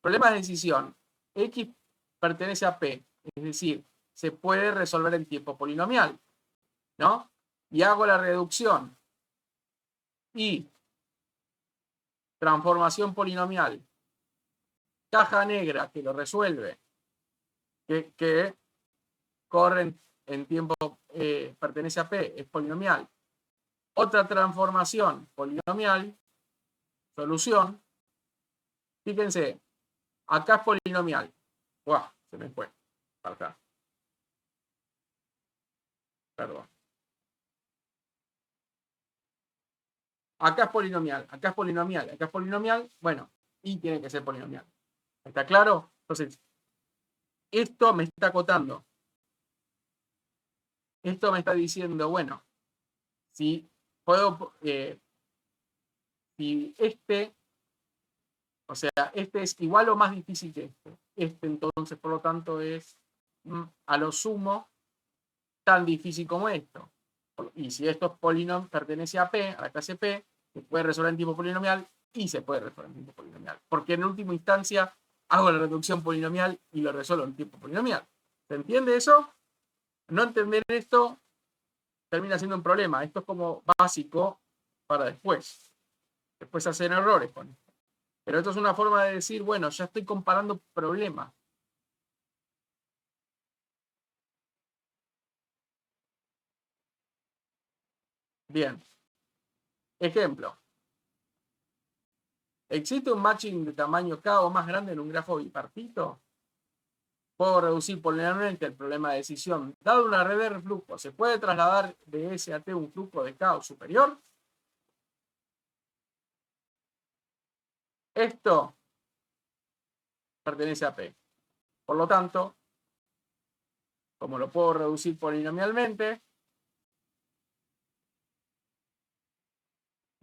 problemas de decisión, X pertenece a P, es decir, se puede resolver en tiempo polinomial, ¿no? Y hago la reducción y transformación polinomial, caja negra que lo resuelve, que corren en tiempo pertenece a P es polinomial. Otra transformación polinomial, solución. Fíjense, acá es polinomial. ¡Guau! Se me fue. Para acá. Perdón. Acá es polinomial, acá es polinomial, acá es polinomial. Bueno, y tiene que ser polinomial. ¿Está claro? Entonces, esto me está acotando. Esto me está diciendo, bueno, si puedo, si este, o sea, este es igual o más difícil que este. Este entonces, por lo tanto, es a lo sumo tan difícil como esto. Y si esto es polinomial, pertenece a P, a la clase P, se puede resolver en tipo polinomial y se puede resolver en tipo polinomial. Porque en última instancia hago la reducción polinomial y lo resuelvo en tipo polinomial. ¿Se entiende eso? No entender esto termina siendo un problema. Esto es como básico para después. Después hacen errores con esto. Pero esto es una forma de decir, bueno, ya estoy comparando problemas. Bien. Ejemplo. ¿Existe un matching de tamaño K o más grande en un grafo bipartito? Puedo reducir polinomialmente el problema de decisión. Dado una red de reflujo, ¿se puede trasladar de S a T un flujo de K o superior? Esto pertenece a P. Por lo tanto, como lo puedo reducir polinomialmente,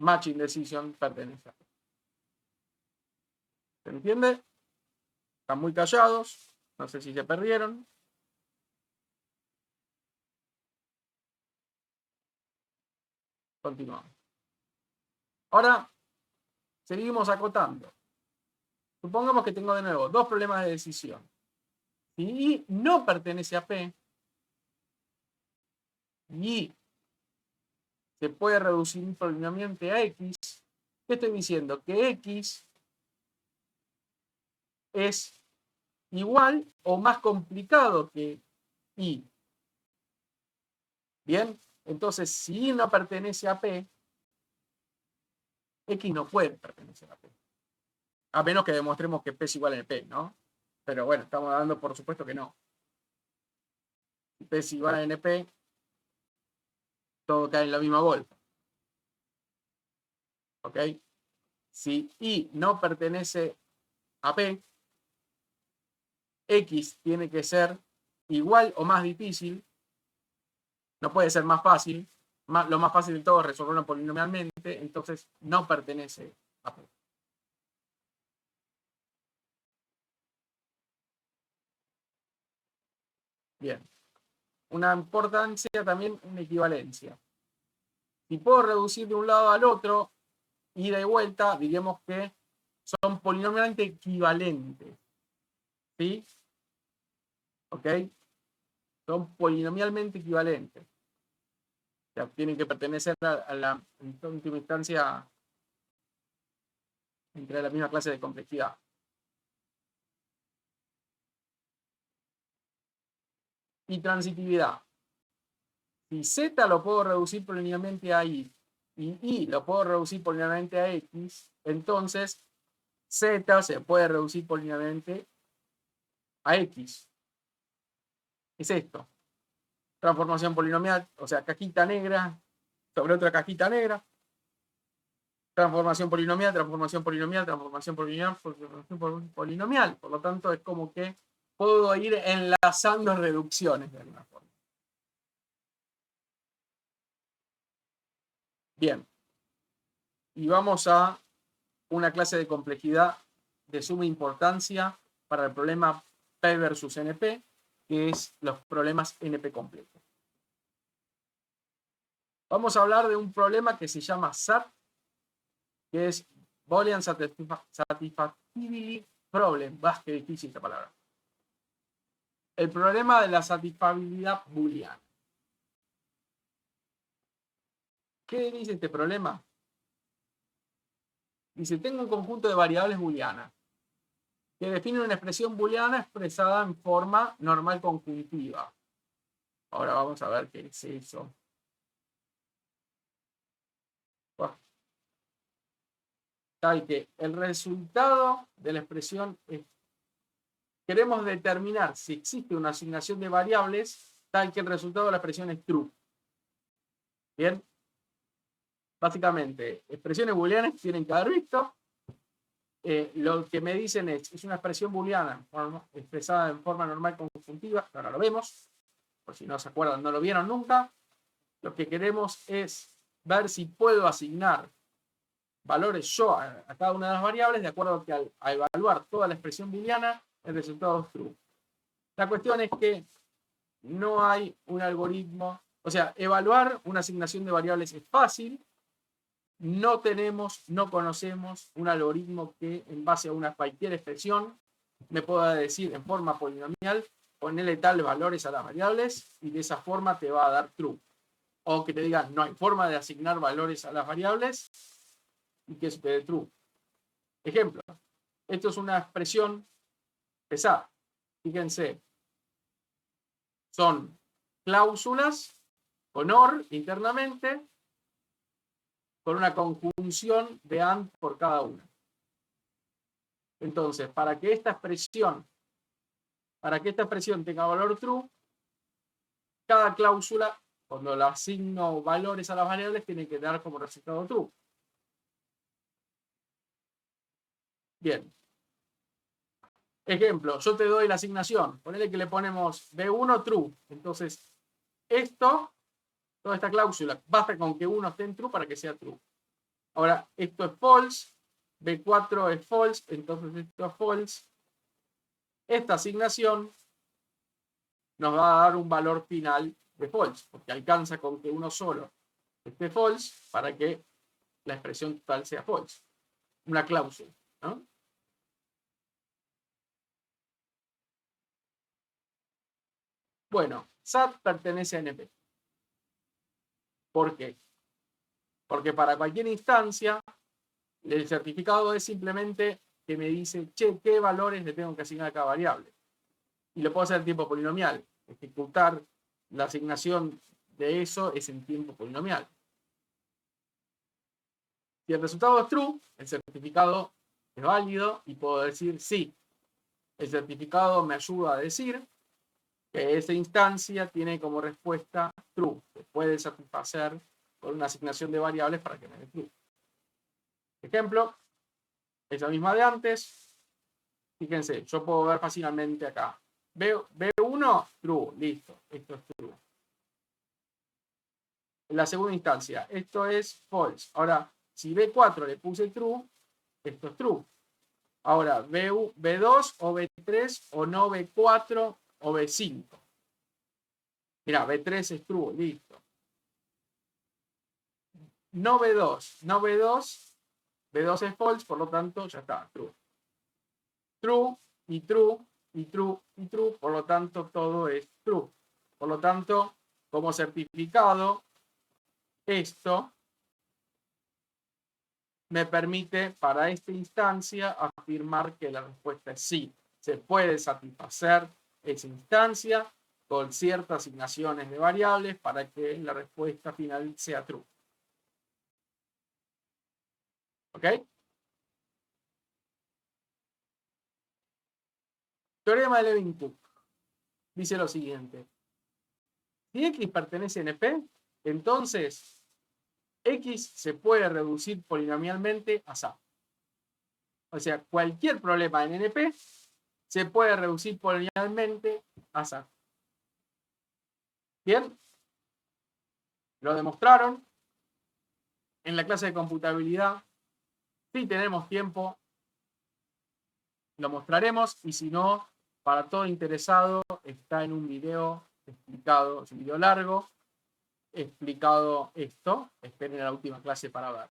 matching decision pertenece a P. ¿Se entiende? Están muy callados. No sé si se perdieron. Continuamos. Ahora, seguimos acotando. Supongamos que tengo de nuevo dos problemas de decisión. Si I no pertenece a P, y se puede reducir polinomialmente a X, ¿qué estoy diciendo? Que X es igual o más complicado que Y. Bien, entonces si Y no pertenece a P, X no puede pertenecer a P. A menos que demostremos que P es igual a P, ¿no? Pero bueno, estamos dando por supuesto que no. Si P es igual a NP, todo cae en la misma bolsa. ¿Ok? Si Y no pertenece a P, X tiene que ser igual o más difícil. No puede ser más fácil. Lo más fácil de todo es resolverlo polinomialmente, entonces no pertenece a P. Bien. Una importancia también en equivalencia. Si puedo reducir de un lado al otro, ida y vuelta, diríamos que son polinomialmente equivalentes. ¿Sí? ¿Ok? Son polinomialmente equivalentes. O sea, tienen que pertenecer a la, en última instancia, entre la misma clase de complejidad. Y transitividad. Si Z lo puedo reducir polinomialmente a Y y Y lo puedo reducir polinomialmente a X, entonces Z se puede reducir polinomialmente a X. Es esto. Transformación polinomial, o sea, cajita negra sobre otra cajita negra. Transformación polinomial, transformación polinomial, transformación polinomial, transformación polinomial. Por lo tanto, es como que puedo ir enlazando reducciones de alguna forma. Bien. Y vamos a una clase de complejidad de suma importancia para el problema P versus NP, que es los problemas NP completos. Vamos a hablar de un problema que se llama SAT, que es Boolean Satisfactibility Problem. Qué difícil esta palabra. El problema de la satisfactibilidad booleana. ¿Qué dice este problema? Dice, tengo un conjunto de variables booleanas que definen una expresión booleana expresada en forma normal conjuntiva. Ahora vamos a ver qué es eso. Tal que el resultado de la expresión es, queremos determinar si existe una asignación de variables tal que el resultado de la expresión es true. Bien. Básicamente, expresiones booleanas tienen que haber visto. Lo que me dicen es una expresión booleana expresada en forma normal conjuntiva. Ahora lo vemos. Por si no se acuerdan, no lo vieron nunca. Lo que queremos es ver si puedo asignar valores yo a cada una de las variables, de acuerdo a que al evaluar toda la expresión booleana, el resultado es true. La cuestión es que no hay un algoritmo, o sea, evaluar una asignación de variables es fácil. No conocemos un algoritmo que en base a cualquier expresión me pueda decir en forma polinomial, ponerle tales valores a las variables y de esa forma te va a dar true. O que te digan, no hay forma de asignar valores a las variables y que eso te dé true. Ejemplo, esto es una expresión pesada. Fíjense, son cláusulas con OR internamente, con una conjunción de AND por cada una. Entonces, para que esta expresión tenga valor true, cada cláusula, cuando le asigno valores a las variables, tiene que dar como resultado true. Bien. Ejemplo, yo te doy la asignación. Ponele que le ponemos B1 true. Entonces, toda esta cláusula, basta con que 1 esté en true para que sea true. Ahora, esto es false. B4 es false. Entonces, esto es false. Esta asignación nos va a dar un valor final de false, porque alcanza con que uno solo esté false para que la expresión total sea false. Una cláusula, ¿no? Bueno, SAT pertenece a NP. ¿Por qué? Porque para cualquier instancia, el certificado es simplemente que me dice, che, ¿qué valores le tengo que asignar a cada variable? Y lo puedo hacer en tiempo polinomial. Ejecutar la asignación de eso es en tiempo polinomial. Si el resultado es true, el certificado es válido y puedo decir sí. El certificado me ayuda a decir que esa instancia tiene como respuesta true. Se puede satisfacer con una asignación de variables para que me dé true. Ejemplo, esa misma de antes. Fíjense, yo puedo ver fácilmente acá. B1, true, listo. Esto es true. En la segunda instancia, esto es false. Ahora, si B4 le puse true, esto es true. Ahora, B2 o B3 o no B4 o B5. Mira, B3 es true, listo. No B2, no B2, B2 es false, por lo tanto ya está, true. True y true y true y true, por lo tanto todo es true. Por lo tanto, como certificado, esto me permite para esta instancia afirmar que la respuesta es sí. Se puede satisfacer esa instancia con ciertas asignaciones de variables para que la respuesta final sea true. ¿Ok? Teorema de Levin-Cook dice lo siguiente. Si X pertenece a NP, entonces X se puede reducir polinomialmente a SAT. O sea, cualquier problema en NP se puede reducir polinomialmente a SAT. Bien, lo demostraron en la clase de computabilidad. Si tenemos tiempo, lo mostraremos, y si no, para todo interesado, está en un video explicado, es un video largo, explicado esto. Esperen a la última clase para verlo.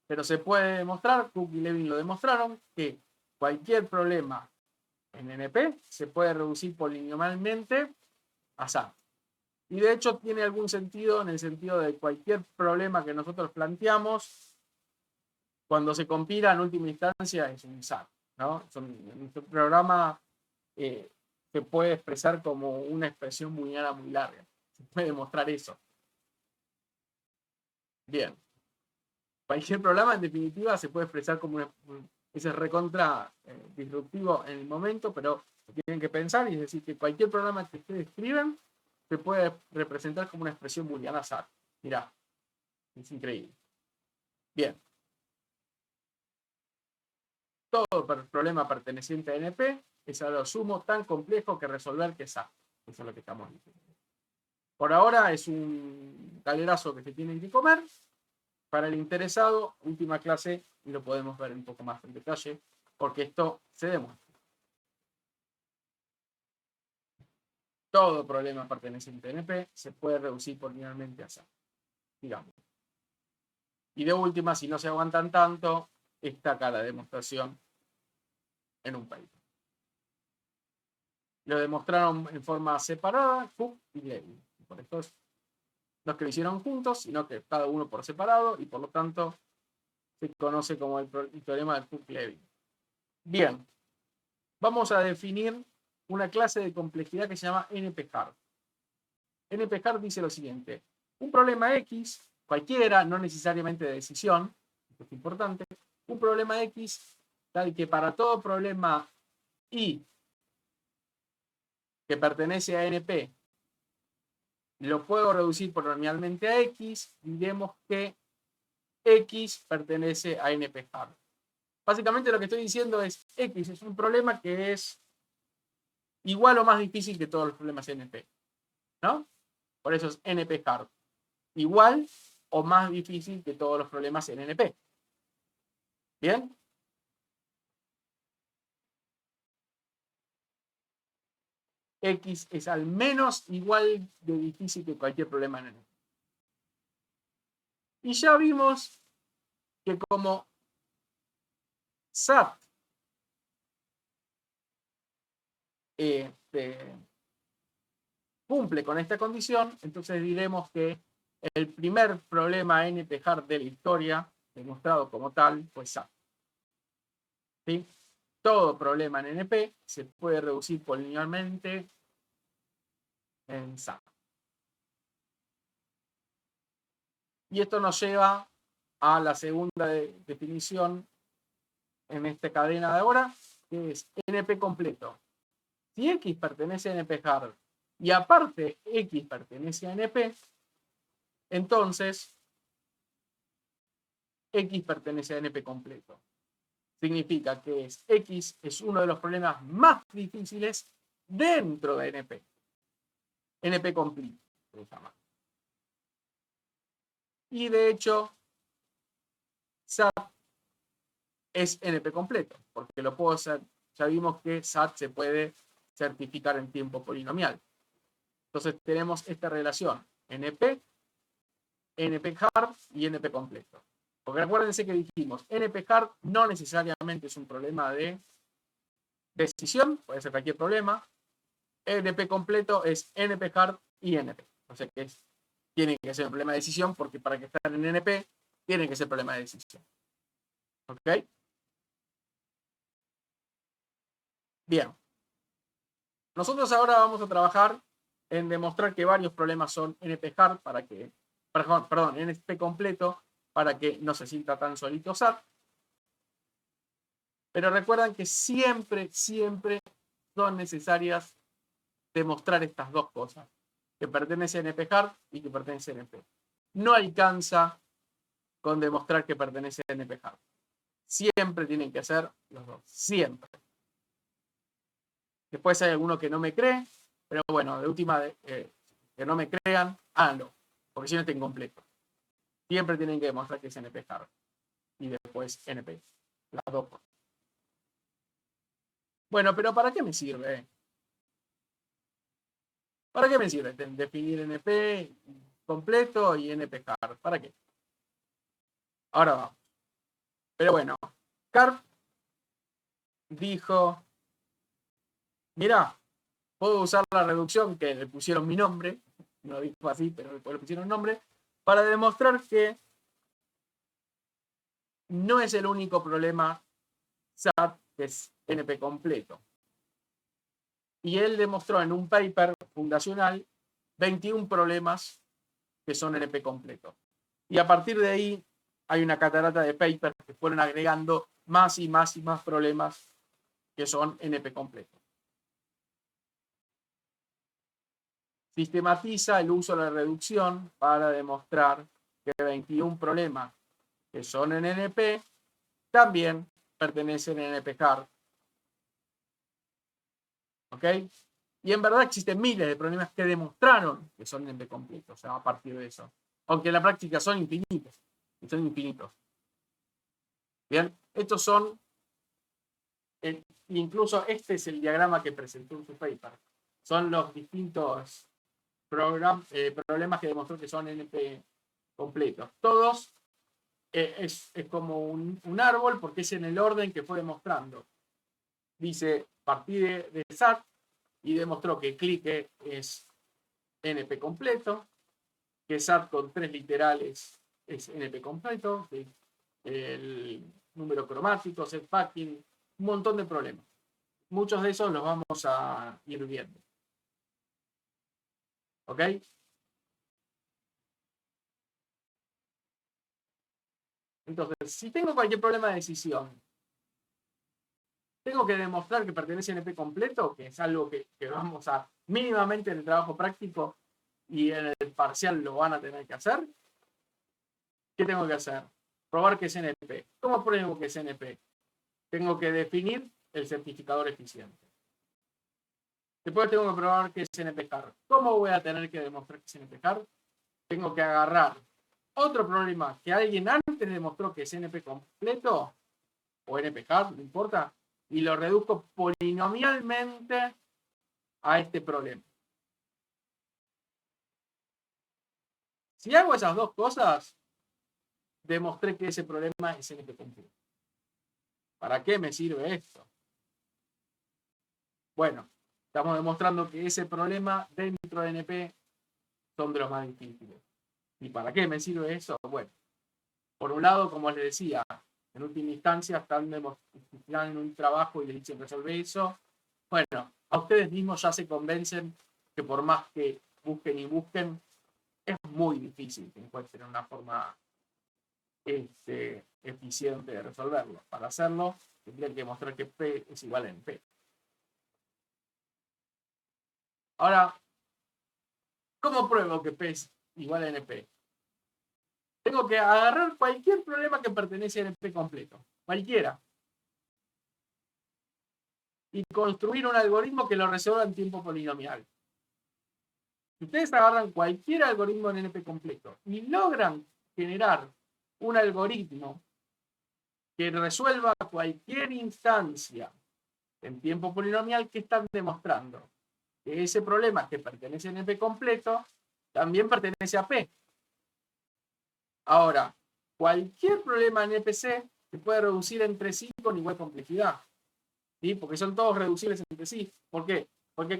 Pero se puede demostrar, Cook y Levin lo demostraron, que cualquier problema en NP se puede reducir polinomialmente a SAT. Y de hecho tiene algún sentido en el sentido de cualquier problema que nosotros planteamos, cuando se compila en última instancia es un SAT, ¿no? Nuestro programa se puede expresar como una expresión booleana muy larga. Se puede demostrar eso. Bien. Cualquier programa, en definitiva, se puede expresar como ese recontra disruptivo en el momento, pero tienen que pensar, y es decir, que cualquier programa que ustedes escriben se puede representar como una expresión booleana SAT. Mirá, es increíble. Bien. Todo problema perteneciente a NP es a lo sumo tan complejo que resolver que SAT. Eso es lo que estamos diciendo. Por ahora es un galerazo que se tienen que comer. Para el interesado, última clase, y lo podemos ver un poco más en detalle, porque esto se demuestra. Todo problema perteneciente a NP se puede reducir polinomialmente a SAT, digamos. Y de última, si no se aguantan tanto, está acá la demostración en un paper. Lo demostraron en forma separada, Cook y Levy. Por esto no es que lo hicieron juntos, sino que cada uno por separado, y por lo tanto se conoce como el teorema de Cook-Levy. Bien, vamos a definir una clase de complejidad que se llama NP-hard. NP-hard dice lo siguiente: un problema X, cualquiera, no necesariamente de decisión, esto es importante, un problema X tal que para todo problema Y que pertenece a NP lo puedo reducir polinomialmente a X, diremos que X pertenece a NP-hard. Básicamente lo que estoy diciendo es X es un problema que es igual o más difícil que todos los problemas NP, ¿no? Por eso es NP-hard. Igual o más difícil que todos los problemas en NP. ¿Bien? X es al menos igual de difícil que cualquier problema en NP. Y ya vimos que como SAT cumple con esta condición, entonces diremos que el primer problema NP-hard de la historia, demostrado como tal, fue SAT. ¿Sí? Todo problema en NP se puede reducir polinomialmente en SAT. Y esto nos lleva a la segunda definición en esta cadena de ahora, que es NP completo. Si X pertenece a NP-hard y aparte X pertenece a NP, entonces X pertenece a NP completo. Significa que X es uno de los problemas más difíciles dentro de NP. NP completo se llama. Y de hecho, SAT es NP completo, porque lo puedo hacer. Ya vimos que SAT se puede certificar en tiempo polinomial. Entonces tenemos esta relación: NP, NP-hard y NP completo. Porque acuérdense que dijimos, NP-hard no necesariamente es un problema de decisión, puede ser cualquier problema. NP completo es NP-hard y NP. O sea que tiene que ser un problema de decisión, porque para que estar en NP tiene que ser problema de decisión. ¿Ok? Bien. Nosotros ahora vamos a trabajar en demostrar que varios problemas son NP-hard para que, perdón, NP completo para que no se sienta tan solito SAT. Pero recuerden que siempre son necesarias demostrar estas dos cosas, que pertenece a NP-hard y que pertenece a NP. No alcanza con demostrar que pertenece a NP-hard. Siempre tienen que ser los dos, siempre. Después hay alguno que no me cree, pero bueno, de última, que no me crean, háganlo, porque si no está incompleto. Siempre tienen que demostrar que es NP-hard y después NP, las dos. Bueno, pero ¿para qué me sirve? ¿Para qué me sirve definir NP completo y NP-hard? ¿Para qué? Ahora vamos. Pero bueno, Karp dijo, mira, puedo usar la reducción que le pusieron mi nombre, no dijo así, pero le pusieron nombre, para demostrar que no es el único problema SAT que es NP completo. Y él demostró en un paper fundacional 21 problemas que son NP completos. Y a partir de ahí hay una catarata de papers que fueron agregando más y más y más problemas que son NP completos. Sistematiza el uso de la reducción para demostrar que 21 problemas que son en NP también pertenecen a NP-hard. ¿Ok? Y en verdad existen miles de problemas que demostraron que son NP completos, o sea, a partir de eso. Aunque en la práctica son infinitos. Son infinitos. Bien, estos son, incluso este es el diagrama que presentó en su paper. Son los distintos problemas que demostró que son NP completos. Todos es como un árbol porque es en el orden que fue demostrando. Dice, partí de SAT y demostró que clique es NP completo, que SAT con 3 literales es NP completo, que el número cromático, set packing, un montón de problemas. Muchos de esos los vamos a ir viendo. ¿Ok? Entonces, si tengo cualquier problema de decisión, tengo que demostrar que pertenece a NP completo, que es algo que vamos a mínimamente en el trabajo práctico y en el parcial lo van a tener que hacer. ¿Qué tengo que hacer? Probar que es NP. ¿Cómo pruebo que es NP? Tengo que definir el certificador eficiente. Después tengo que probar que es NP-hard. ¿Cómo voy a tener que demostrar que es NP-hard? Tengo que agarrar otro problema que alguien antes demostró que es NP completo o NP-hard, no importa, y lo reduzco polinomialmente a este problema. Si hago esas dos cosas, demostré que ese problema es NP completo. ¿Para qué me sirve esto? Bueno, estamos demostrando que ese problema dentro de NP son de los más difíciles. ¿Y para qué me sirve eso? Bueno, por un lado, como les decía, en última instancia están en un trabajo y les dicen resolver eso. Bueno, a ustedes mismos ya se convencen que por más que busquen y busquen, es muy difícil que encuentren una forma eficiente de resolverlo. Para hacerlo, tendrían que mostrar que P es igual a NP. Ahora, ¿cómo pruebo que P es igual a NP? Tengo que agarrar cualquier problema que pertenece a NP completo. Cualquiera. Y construir un algoritmo que lo resuelva en tiempo polinomial. Si ustedes agarran cualquier algoritmo en NP completo y logran generar un algoritmo que resuelva cualquier instancia en tiempo polinomial, ¿qué están demostrando? Que ese problema que pertenece a NP completo también pertenece a P. Ahora, cualquier problema en NPC se puede reducir entre sí con igual complejidad. ¿Sí? Porque son todos reducibles entre sí. ¿Por qué? Porque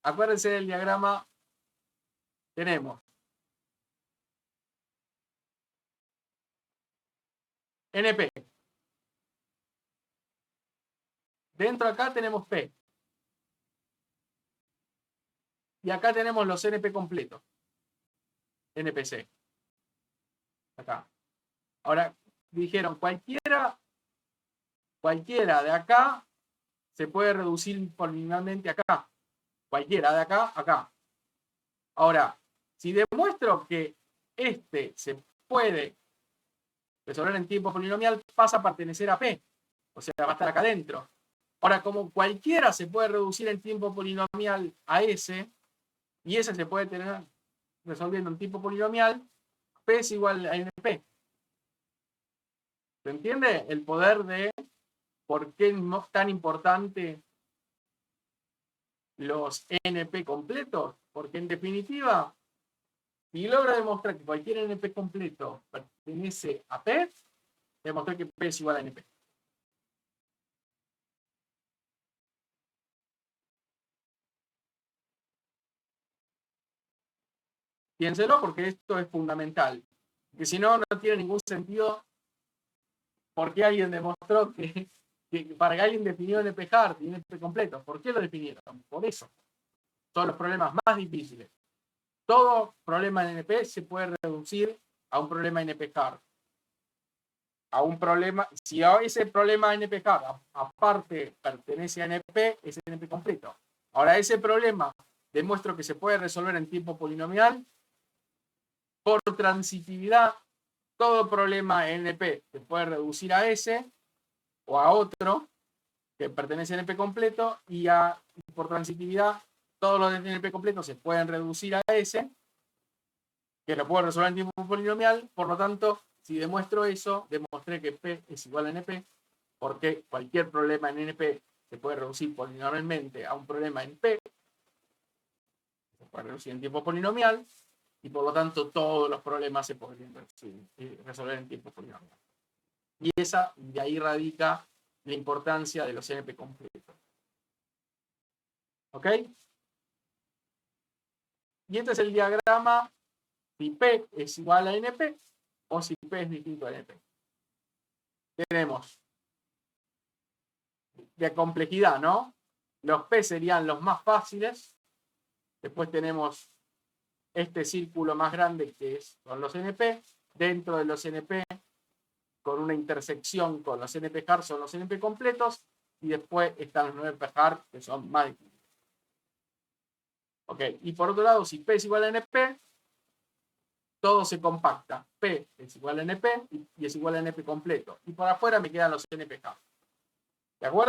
acuérdense del diagrama, tenemos NP. Dentro acá tenemos P. Y acá tenemos los NP completos. NPC. Acá. Ahora, dijeron, cualquiera de acá se puede reducir polinomialmente acá. Cualquiera de acá, acá. Ahora, si demuestro que este se puede resolver en tiempo polinomial, pasa a pertenecer a P. O sea, va a estar acá adentro. Ahora, como cualquiera se puede reducir en tiempo polinomial a S, y S se puede tener resolviendo en tiempo polinomial, P es igual a NP. ¿Se entiende? El poder de por qué no es tan importante los NP completos. Porque en definitiva, si logro demostrar que cualquier NP completo pertenece a P, demostré que P es igual a NP. Piénselo porque esto es fundamental. Que si no, no tiene ningún sentido por qué alguien demostró que para que alguien definió NP hard y NP completo. ¿Por qué lo definieron? Por eso. son los problemas más difíciles. Todo problema en NP se puede reducir a un problema NP-hard. A un problema, si ese problema NP-hard aparte pertenece a NP, es NP completo. Ahora, ese problema demuestro que se puede resolver en tiempo polinomial. Por transitividad, todo problema NP se puede reducir a ese o a otro que pertenece a NP completo, y por transitividad, todos los de NP completo se pueden reducir a ese, que lo puedo resolver en tiempo polinomial. Por lo tanto, si demuestro eso, demostré que P es igual a NP, porque cualquier problema en NP se puede reducir polinomialmente a un problema en P, se puede reducir en tiempo polinomial, y por lo tanto todos los problemas se podrían resolver en tiempo polinomial. Y de ahí radica la importancia de los NP completos. ¿Ok? Y este es el diagrama si P es igual a NP o si P es distinto a NP. Tenemos de complejidad, ¿no? Los P serían los más fáciles. Después tenemos este círculo más grande que son los NP. Dentro de los NP, con una intersección con los NP-hard, son los NP completos. Y después están los no NP-hard, que son más difíciles. Ok, y por otro lado, si P es igual a NP, todo se compacta. P es igual a NP y es igual a NP completo. Y por afuera me quedan los NP-hard. ¿De acuerdo?